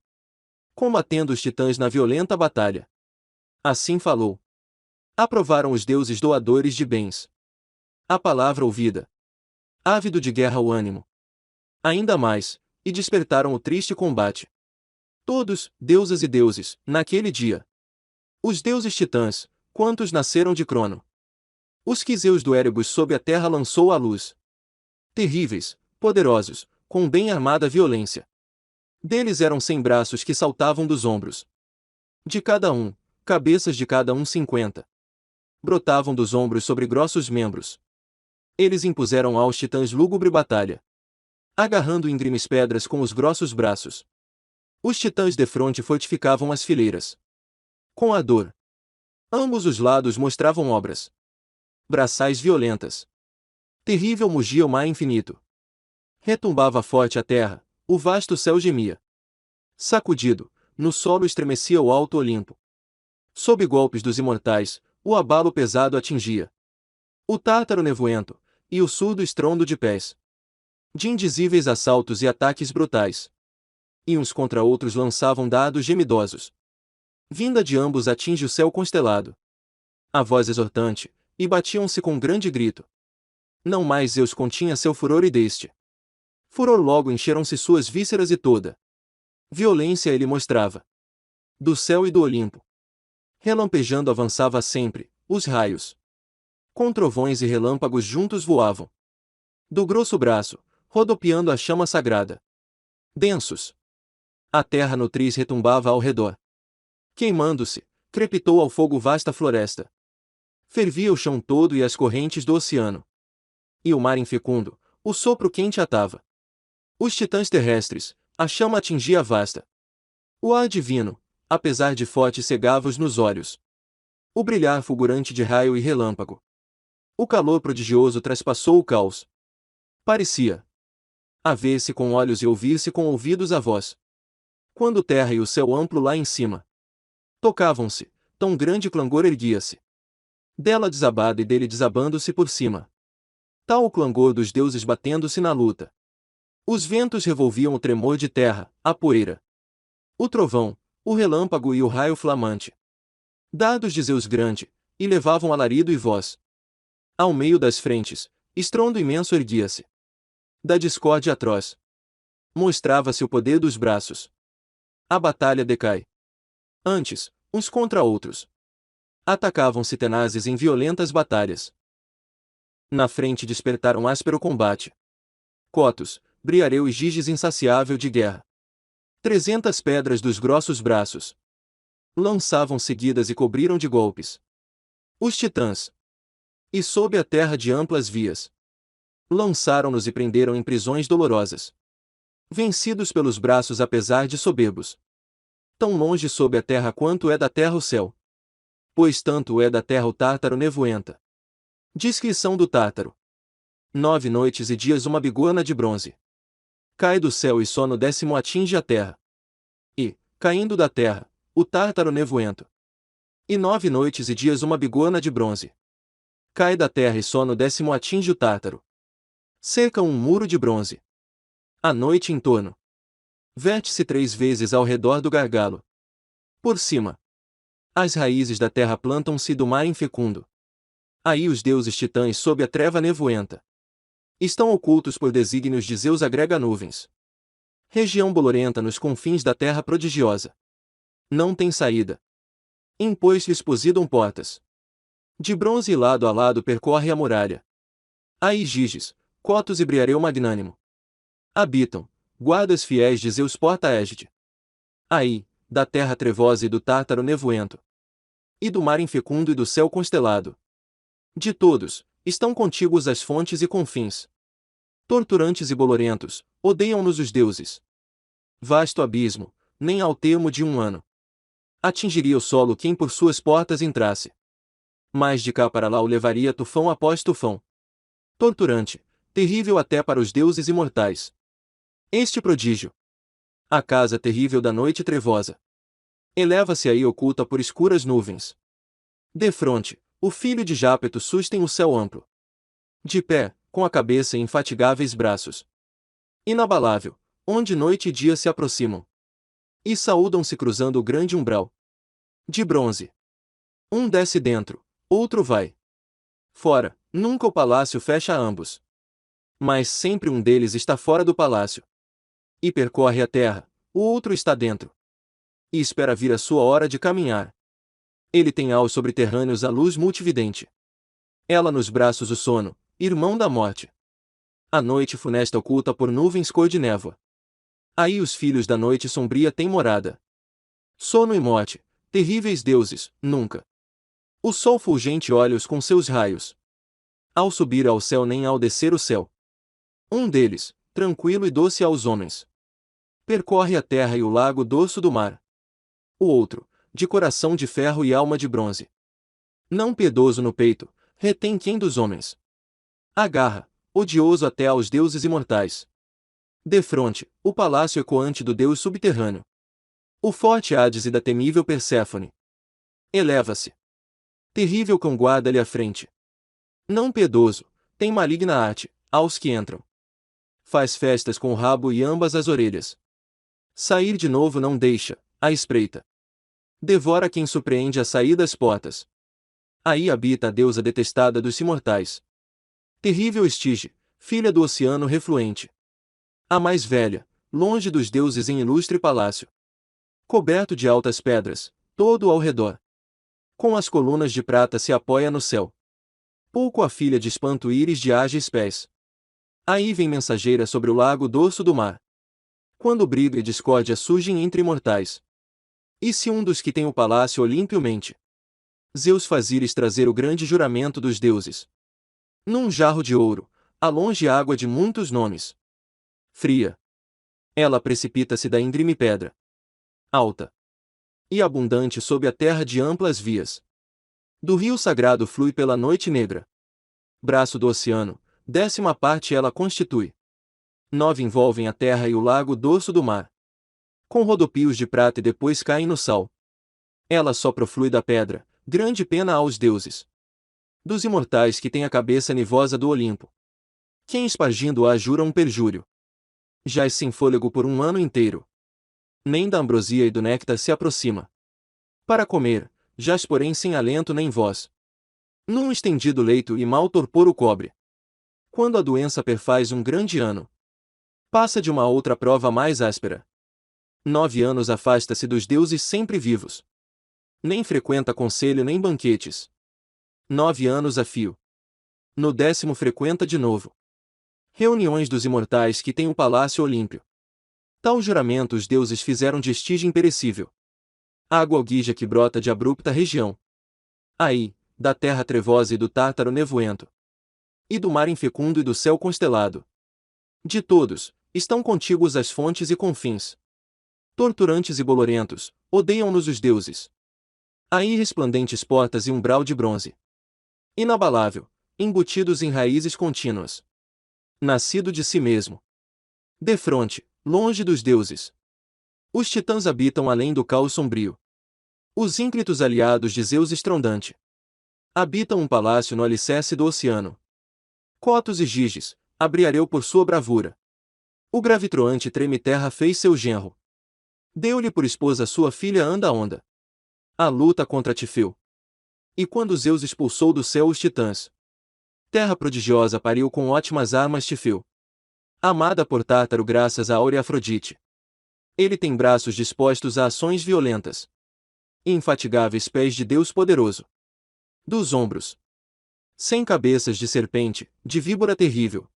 combatendo os titãs na violenta batalha. Assim falou. Aprovaram os deuses doadores de bens a palavra ouvida. Ávido de guerra o ânimo. Ainda mais, e despertaram o triste combate. Todos, deusas e deuses, naquele dia. Os deuses titãs, quantos nasceram de Crono. Os quiseus do Erebus sob a terra lançou à luz. Terríveis, poderosos, com bem armada violência. Deles eram 100 braços que saltavam dos ombros. De cada um, cabeças de cada um 50. Brotavam dos ombros sobre grossos membros. Eles impuseram aos titãs lúgubre batalha, agarrando íngremes pedras com os grossos braços. Os titãs defronte fortificavam as fileiras com a dor. Ambos os lados mostravam obras braçais violentas. Terrível mugia o mar infinito. Retumbava forte a terra, o vasto céu gemia. Sacudido, no solo estremecia o alto Olimpo. Sob golpes dos imortais, o abalo pesado atingia o tártaro nevoento, e o surdo estrondo de pés. De indizíveis assaltos e ataques brutais. E uns contra outros lançavam dados gemidosos. Vinda de ambos atinge o céu constelado. A voz exortante, e batiam-se com grande grito. Não mais Zeus continha seu furor e deste furor logo encheram-se suas vísceras e toda violência ele mostrava. Do céu e do Olimpo, relampejando avançava sempre, os raios. Com trovões e relâmpagos juntos voavam. Do grosso braço, rodopiando a chama sagrada. Densos. A terra nutriz retumbava ao redor. Queimando-se, crepitou ao fogo vasta floresta. Fervia o chão todo e as correntes do oceano. E o mar infecundo, o sopro quente atava os titãs terrestres, a chama atingia vasta. O ar divino, apesar de forte, cegava-os nos olhos. O brilhar fulgurante de raio e relâmpago. O calor prodigioso traspassou o caos. Parecia haver-se com olhos e ouvir-se com ouvidos a voz. Quando terra e o céu amplo lá em cima tocavam-se, tão grande clangor erguia-se dela desabada e dele desabando-se por cima. Tal o clangor dos deuses batendo-se na luta. Os ventos revolviam o tremor de terra, a poeira, o trovão, o relâmpago e o raio flamante. Dados de Zeus grande, e levavam alarido e voz. Ao meio das frentes, estrondo imenso erguia-se. Da discórdia atroz, mostrava-se o poder dos braços. A batalha decai. Antes, uns contra outros, atacavam-se tenazes em violentas batalhas. Na frente despertaram áspero combate. Cotos, Briareu e Giges insaciável de guerra. 300 pedras dos grossos braços lançavam seguidas e cobriram de golpes os titãs. E sob a terra de amplas vias lançaram-nos e prenderam em prisões dolorosas. Vencidos pelos braços apesar de soberbos. Tão longe sob a terra quanto é da terra o céu. Pois tanto é da terra o Tártaro nevoenta. Descrição do Tártaro. 9 noites e dias uma bigorna de bronze cai do céu e só no 10º atinge a terra. E, caindo da terra, o Tártaro nevoento. E 9 noites e dias uma bigorna de bronze cai da terra e só no 10º atinge o Tártaro. Cerca um muro de bronze. À noite em torno. Verte-se 3 vezes ao redor do gargalo. Por cima. As raízes da terra plantam-se do mar infecundo. Aí os deuses titãs sob a treva nevoenta estão ocultos por desígnios de Zeus agrega nuvens. Região bolorenta nos confins da terra prodigiosa. Não tem saída. Impôs-lhes Posidon portas. De bronze e lado a lado percorre a muralha. Aí Giges, Cotos e Briareu magnânimo habitam, guardas fiéis de Zeus porta-égide. Aí, da terra trevosa e do Tártaro nevoento. E do mar infecundo e do céu constelado. De todos, estão contíguos as fontes e confins. Torturantes e bolorentos, odeiam-nos os deuses. Vasto abismo, nem ao termo de um ano atingiria o solo quem por suas portas entrasse. Mas de cá para lá o levaria tufão após tufão. Torturante, terrível até para os deuses imortais. Este prodígio. A casa terrível da noite trevosa. Eleva-se aí oculta por escuras nuvens. Defronte, o filho de Jápeto sustem o céu amplo. De pé, com a cabeça e infatigáveis braços. Inabalável, onde noite e dia se aproximam. E saúdam-se cruzando o grande umbral. De bronze. Um desce dentro, outro vai fora, nunca o palácio fecha a ambos. Mas sempre um deles está fora do palácio. E percorre a terra, o outro está dentro. E espera vir a sua hora de caminhar. Ele tem aos subterrâneos a luz multividente. Ela nos braços o sono, irmão da morte. A noite funesta oculta por nuvens cor de névoa. Aí os filhos da noite sombria têm morada. Sono e morte, terríveis deuses, nunca. O sol fulgente olha-os com seus raios. Ao subir ao céu nem ao descer o céu. Um deles, tranquilo e doce aos homens. Percorre a terra e o lago dorso do mar. O outro, de coração de ferro e alma de bronze. Não piedoso no peito, retém quem dos homens. Agarra, odioso até aos deuses imortais. Defronte, o palácio ecoante do deus subterrâneo. O forte Hades e da temível Perséfone. Eleva-se. Terrível cão guarda-lhe à frente. Não piedoso, tem maligna arte, aos que entram. Faz festas com o rabo e ambas as orelhas. Sair de novo não deixa, à espreita. Devora quem surpreende a sair das portas. Aí habita a deusa detestada dos imortais. Terrível Estige, filha do oceano refluente. A mais velha, longe dos deuses em ilustre palácio. Coberto de altas pedras, todo ao redor. Com as colunas de prata se apoia no céu. Pouco a filha de espanto íris de ágeis pés. Aí vem mensageira sobre o lago dorso do mar. Quando briga e discórdia surgem entre mortais. E se um dos que tem o palácio olímpio mente? Zeus faz íris trazer o grande juramento dos deuses. Num jarro de ouro, há longe água de muitos nomes. Fria. Ela precipita-se da íngreme pedra. Alta. E abundante sob a terra de amplas vias. Do rio sagrado flui pela noite negra. Braço do oceano, 10ª parte ela constitui. 9 envolvem a terra e o lago dorso do mar. Com rodopios de prata e depois caem no sal. Ela só proflui da pedra, grande pena aos deuses. Dos imortais que têm a cabeça nivosa do Olimpo. Quem espargindo-a jura um perjúrio. Jaz sem fôlego por um ano inteiro. Nem da ambrosia e do néctar se aproxima. Para comer, jaz porém sem alento nem voz. Num estendido leito e mal torpor o cobre. Quando a doença perfaz um grande ano, passa de uma outra prova mais áspera. 9 anos afasta-se dos deuses sempre vivos. Nem frequenta conselho nem banquetes. 9 anos a fio. No 10º frequenta de novo reuniões dos imortais que têm o palácio olímpio. Tal juramento os deuses fizeram de estígio imperecível. Água alguija que brota de abrupta região. Aí, da terra trevosa e do tártaro nevoento. E do mar infecundo e do céu constelado. De todos, estão contíguos as fontes e confins. Torturantes e bolorentos, odeiam-nos os deuses. Aí resplandentes portas e umbral de bronze. Inabalável, embutidos em raízes contínuas. Nascido de si mesmo. Defronte, longe dos deuses. Os titãs habitam além do caos sombrio. Os ínclitos aliados de Zeus estrondante. Habitam um palácio no alicerce do oceano. Cotos e Giges, abriareu por sua bravura. O gravitroante treme terra fez seu genro. Deu-lhe por esposa sua filha Anda Onda. A luta contra Tifeu. E quando Zeus expulsou do céu os titãs, terra prodigiosa pariu com ótimas armas Tifeu. Amada por Tártaro graças a Áurea Afrodite. Ele tem braços dispostos a ações violentas. E infatigáveis pés de Deus poderoso. Dos ombros, 100 cabeças de serpente, de víbora terrível.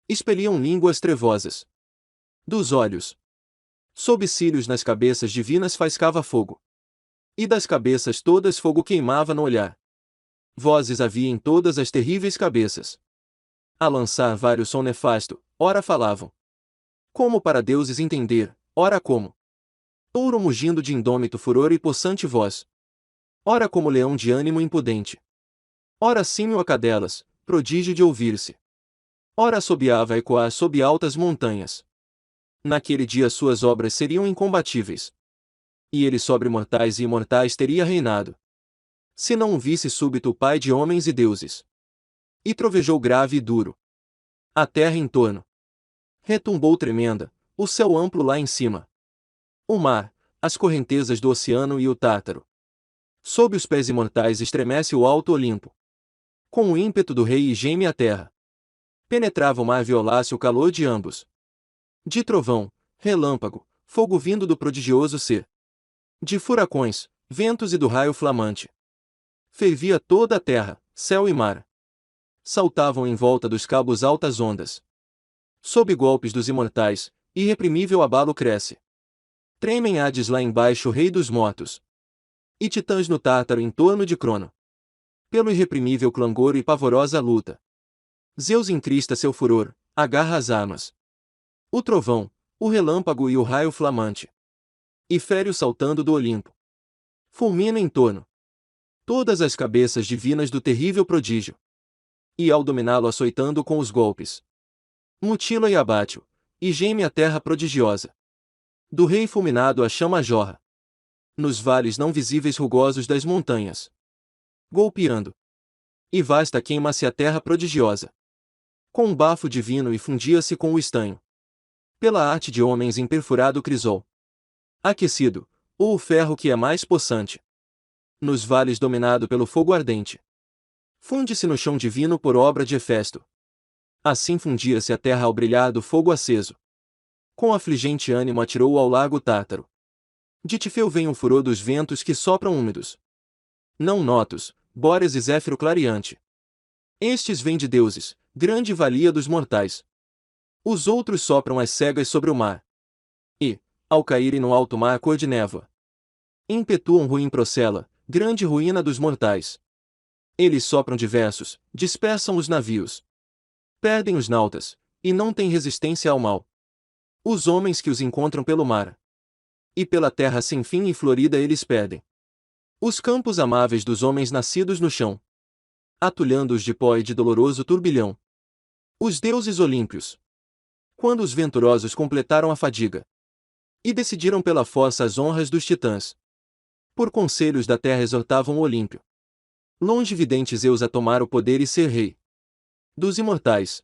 Expeliam línguas trevosas. Dos olhos, sob cílios nas cabeças divinas faiscava fogo. E das cabeças todas fogo queimava no olhar. Vozes havia em todas as terríveis cabeças. A lançar vários som nefasto, ora falavam. Como para deuses entender, ora como touro mugindo de indômito furor e possante voz. Ora como leão de ânimo impudente. Ora símil a cadelas, prodígio de ouvir-se. Ora assobiava a ecoar sob altas montanhas. Naquele dia suas obras seriam incombatíveis. E ele sobre mortais e imortais teria reinado. Se não o visse súbito o pai de homens e deuses. E trovejou grave e duro. A terra em torno retumbou tremenda, o céu amplo lá em cima. O mar, as correntezas do oceano e o Tártaro. Sob os pés imortais estremece o alto Olimpo. Com o ímpeto do rei e geme a terra. Penetrava o mar violáceo o calor de ambos. De trovão, relâmpago, fogo vindo do prodigioso ser. De furacões, ventos e do raio flamante. Fervia toda a terra, céu e mar. Saltavam em volta dos cabos altas ondas. Sob golpes dos imortais, irreprimível abalo cresce. Tremem Hades lá embaixo o rei dos mortos. E titãs no Tártaro em torno de Crono. Pelo irreprimível clangor e pavorosa luta. Zeus encrista seu furor, agarra as armas. O trovão, o relâmpago e o raio flamante. E fere-o saltando do Olimpo. Fulmina em torno todas as cabeças divinas do terrível prodígio. E ao dominá-lo açoitando com os golpes, mutila e abate-o, e geme a terra prodigiosa. Do rei fulminado a chama jorra. Nos vales não visíveis rugosos das montanhas. Golpeando. E vasta queima-se a terra prodigiosa. Com um bafo divino e fundia-se com o estanho. Pela arte de homens em perfurado crisol. Aquecido, ou o ferro que é mais possante. Nos vales dominado pelo fogo ardente. Funde-se no chão divino por obra de Hefesto. Assim fundia-se a terra ao brilhar do fogo aceso. Com afligente ânimo atirou ao lago Tártaro. De Tifeu vem o furor dos ventos que sopram úmidos. Não notos, Bóreas e Zéfiro clareante. Estes vêm de deuses, grande valia dos mortais. Os outros sopram as cegas sobre o mar. E, ao caírem no alto mar cor de névoa, impetuam ruim procela, grande ruína dos mortais. Eles sopram diversos, dispersam os navios. Perdem os nautas, e não têm resistência ao mal. Os homens que os encontram pelo mar. E pela terra sem fim e florida eles perdem. Os campos amáveis dos homens nascidos no chão. Atulhando-os de pó e de doloroso turbilhão. Os deuses olímpios. Quando os venturosos completaram a fadiga. E decidiram pela força as honras dos titãs. Por conselhos da terra exortavam o Olímpio. Longe vidente Zeus a tomar o poder e ser rei dos imortais.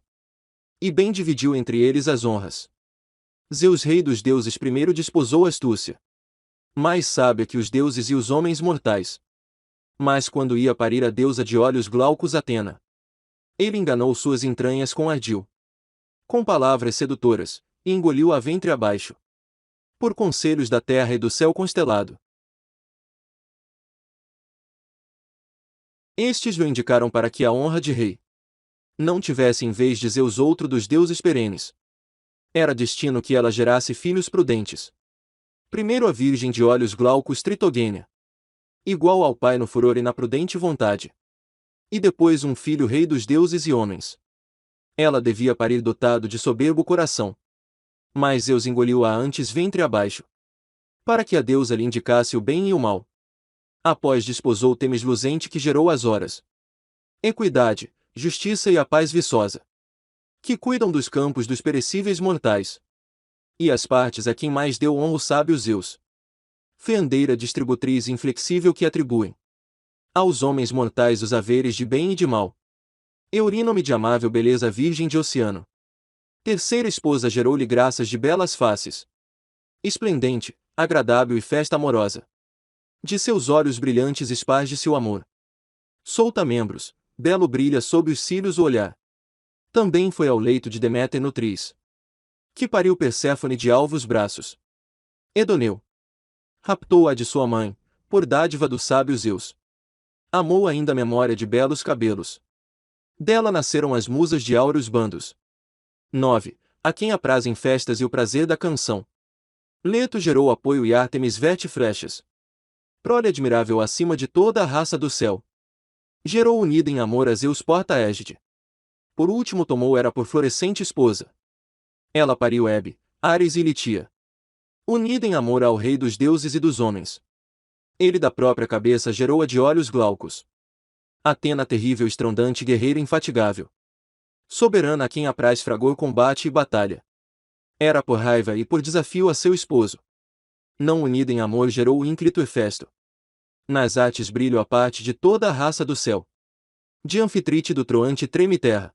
E bem dividiu entre eles as honras. Zeus rei dos deuses primeiro desposou astúcia. Mais sábia que os deuses e os homens mortais. Mas quando ia parir a deusa de olhos glaucos Atena, ele enganou suas entranhas com ardil. Com palavras sedutoras, e engoliu a ventre abaixo. Por conselhos da terra e do céu constelado. Estes o indicaram para que a honra de rei não tivesse em vez de Zeus outro dos deuses perenes. Era destino que ela gerasse filhos prudentes. Primeiro a virgem de olhos glaucos Tritogênia, igual ao pai no furor e na prudente vontade. E depois um filho rei dos deuses e homens. Ela devia parir dotado de soberbo coração. Mas Zeus engoliu-a antes ventre abaixo, para que a deusa lhe indicasse o bem e o mal. Após desposou Temis luzente que gerou as horas, equidade, justiça e a paz viçosa, que cuidam dos campos dos perecíveis mortais. E as partes a quem mais deu honra o sábio Zeus. Fendeira distributriz inflexível que atribuem aos homens mortais os haveres de bem e de mal. Eurínome de amável beleza virgem de oceano. Terceira esposa gerou-lhe graças de belas faces. Esplendente, agradável e festa amorosa. De seus olhos brilhantes esparge-se o amor. Solta membros, belo brilha sob os cílios o olhar. Também foi ao leito de Deméter nutriz, que pariu Perséfone de alvos braços. Edoneu raptou-a de sua mãe, por dádiva do sábio Zeus. Amou ainda a memória de belos cabelos. Dela nasceram as musas de áureos bandos. 9. A quem aprazem festas e o prazer da canção. Leto gerou apoio e Ártemis verte flechas. Prole admirável acima de toda a raça do céu. Gerou unida em amor a Zeus porta-égide. Por último tomou Hera por florescente esposa. Ela pariu Hebe, Ares e Litia, unida em amor ao rei dos deuses e dos homens. Ele da própria cabeça gerou a de olhos glaucos. Atena terrível estrondante guerreira infatigável. Soberana a quem apraz fragor combate e batalha. Hera por raiva e por desafio a seu esposo. Não unida em amor gerou o ínclito Hefesto. Nas artes brilho a parte de toda a raça do céu. De Anfitrite do Troante treme terra.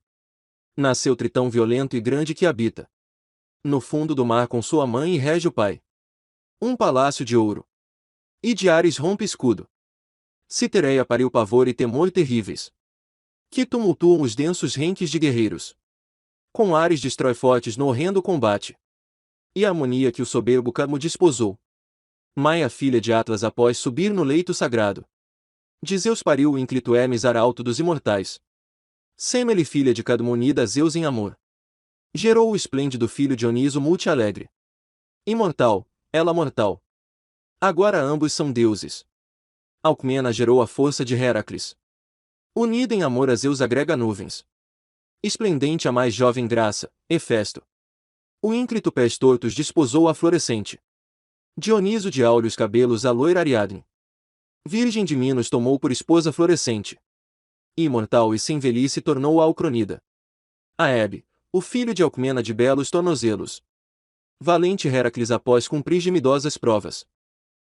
Nasceu Tritão violento e grande que habita no fundo do mar com sua mãe e rege o pai. Um palácio de ouro. E de Ares rompe escudo. Citereia pariu pavor e temor terríveis, que tumultuam os densos renques de guerreiros. Com Ares destrói fortes no horrendo combate. E a harmonia que o soberbo Cadmo desposou. Maia filha de Atlas após subir no leito sagrado. De Zeus pariu o ínclito Hermes arauto dos imortais. Semele filha de Cadmo unida a Zeus em amor. Gerou o esplêndido filho Dioniso multi-alegre. Imortal, ela mortal. Agora ambos são deuses. Alcmena gerou a força de Heracles. Unida em amor a Zeus agrega nuvens. Esplendente a mais jovem graça, Hefesto. O ínclito pés tortos desposou a florescente. Dioniso de áureos cabelos a loira Ariadne. Virgem de Minos tomou por esposa florescente. Imortal e sem velhice tornou a Alcronida. A Hebe, o filho de Alcmena de belos tornozelos. Valente Heracles após cumprir gemidosas provas.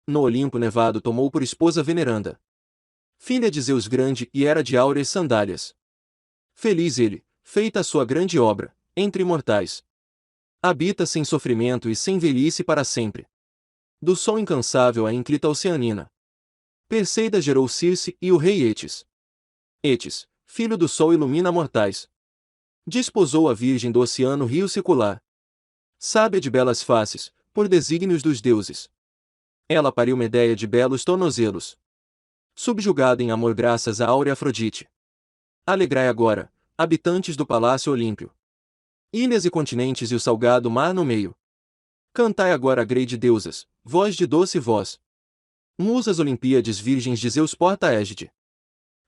No Olimpo nevado tomou por esposa veneranda. Filha de Zeus grande e era de áureas sandálias. Feliz ele, feita a sua grande obra, entre imortais. Habita sem sofrimento e sem velhice para sempre. Do sol incansável a ínclita oceanina. Perseida gerou Circe e o rei Etis. Etis, filho do sol ilumina mortais. Desposou a virgem do oceano rio secular. Sábia de belas faces, por desígnios dos deuses. Ela pariu Medeia de belos tornozelos. Subjugada em amor graças a áurea Afrodite. Alegrai agora, habitantes do palácio olímpio. Ilhas e continentes e o salgado mar no meio. Cantai agora a grande deusas, voz de doce voz. Musas Olimpíades virgens de Zeus porta-égide.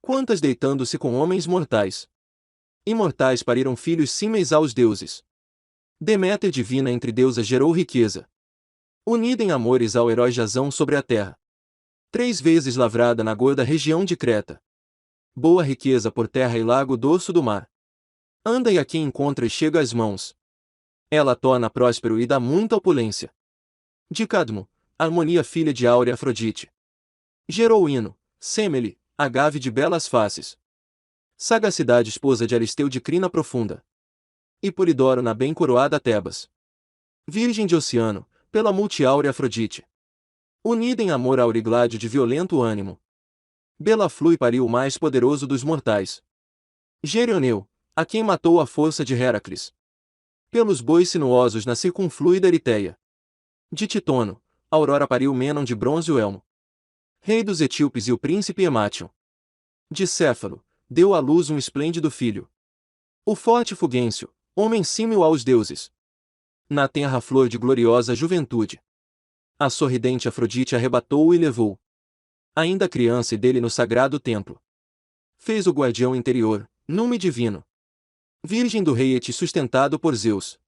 Quantas deitando-se com homens mortais. Imortais pariram filhos símeis aos deuses. Deméter divina entre deusas gerou riqueza. Unida em amores ao herói Jasão sobre a terra. 3 vezes lavrada na gorda região de Creta. Boa riqueza por terra e lago dorso do mar. Anda e a quem encontra e chega às mãos. Ela torna próspero e dá muita opulência. De Cadmo, harmonia filha de áurea Afrodite. Gerou Hino, Semele, agave de belas faces. Sagacidade esposa de Aristeu de crina profunda. E Polidoro na bem coroada Tebas. Virgem de oceano, pela multiáurea Afrodite. Unida em amor a Aurigládio de violento ânimo. Bela flui pariu o mais poderoso dos mortais. Gerioneu, a quem matou a força de Heracles. Pelos bois sinuosos na circunfluida Eritéia. De Titono, Aurora pariu Mênon de bronze o elmo. Rei dos etíopes e o príncipe Emátion. De Céfalo, deu à luz um esplêndido filho. O forte Fulgêncio, homem símil aos deuses. Na tenra flor de gloriosa juventude. A sorridente Afrodite arrebatou-o e levou. Ainda criança e dele no sagrado templo. Fez o guardião interior, nume divino. Virgem do rei Etis sustentado por Zeus.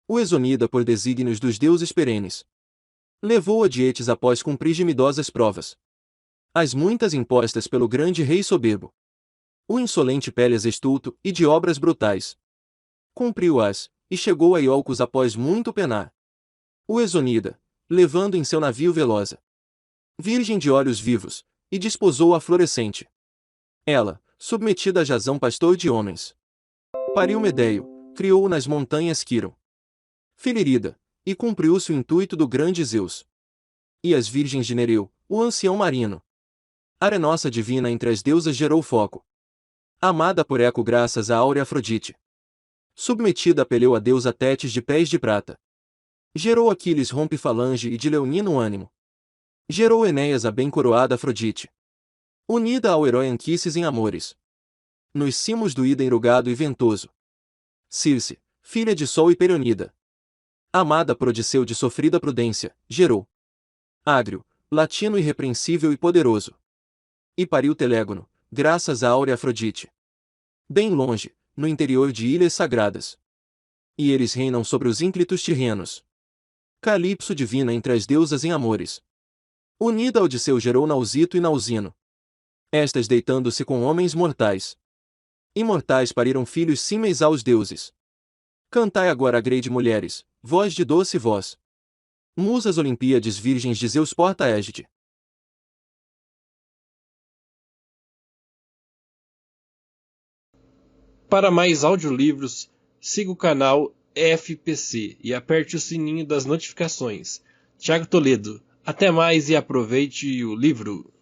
O exonida por desígnios dos deuses perenes. Levou-a de Etis após cumprir gemidosas provas. As muitas impostas pelo grande rei soberbo. O insolente Pélias estulto e de obras brutais. Cumpriu-as, e chegou a Iolcos após muito penar. O exonida, levando em seu navio velosa. Virgem de olhos vivos, e desposou a florescente. Ela, submetida a Jasão pastor de homens. Pariu Medeio, criou-o nas montanhas Quiron. Filirida, e cumpriu-se o intuito do grande Zeus. E as virgens de Nereu, o ancião marino. Arenossa divina entre as deusas gerou foco. Amada por Eco graças à áurea Afrodite. Submetida a Peleu a deusa Tétis de pés de prata. Gerou Aquiles rompe falange e de leonino ânimo. Gerou Enéas a bem coroada Afrodite. Unida ao herói Anquises em amores. Nos cimos do Ida enrugado e ventoso. Circe, filha de Sol e Perionida. Amada por Odisseu de sofrida prudência, gerou. Ágrio, latino irrepreensível e poderoso. E pariu Telégono, graças à áurea Afrodite. Bem longe, no interior de ilhas sagradas. E eles reinam sobre os ínclitos tirrenos. Calipso divina entre as deusas em amores. Unida a Odisseu gerou Nausito e Nausino. Estas deitando-se com homens mortais. Imortais pariram filhos símeis aos deuses. Cantai agora a grei de mulheres, voz de doce voz. Musas Olimpíades virgens de Zeus porta-égide. Para mais audiolivros, siga o canal FPC e aperte o sininho das notificações. Tiago Toledo, até mais e aproveite o livro.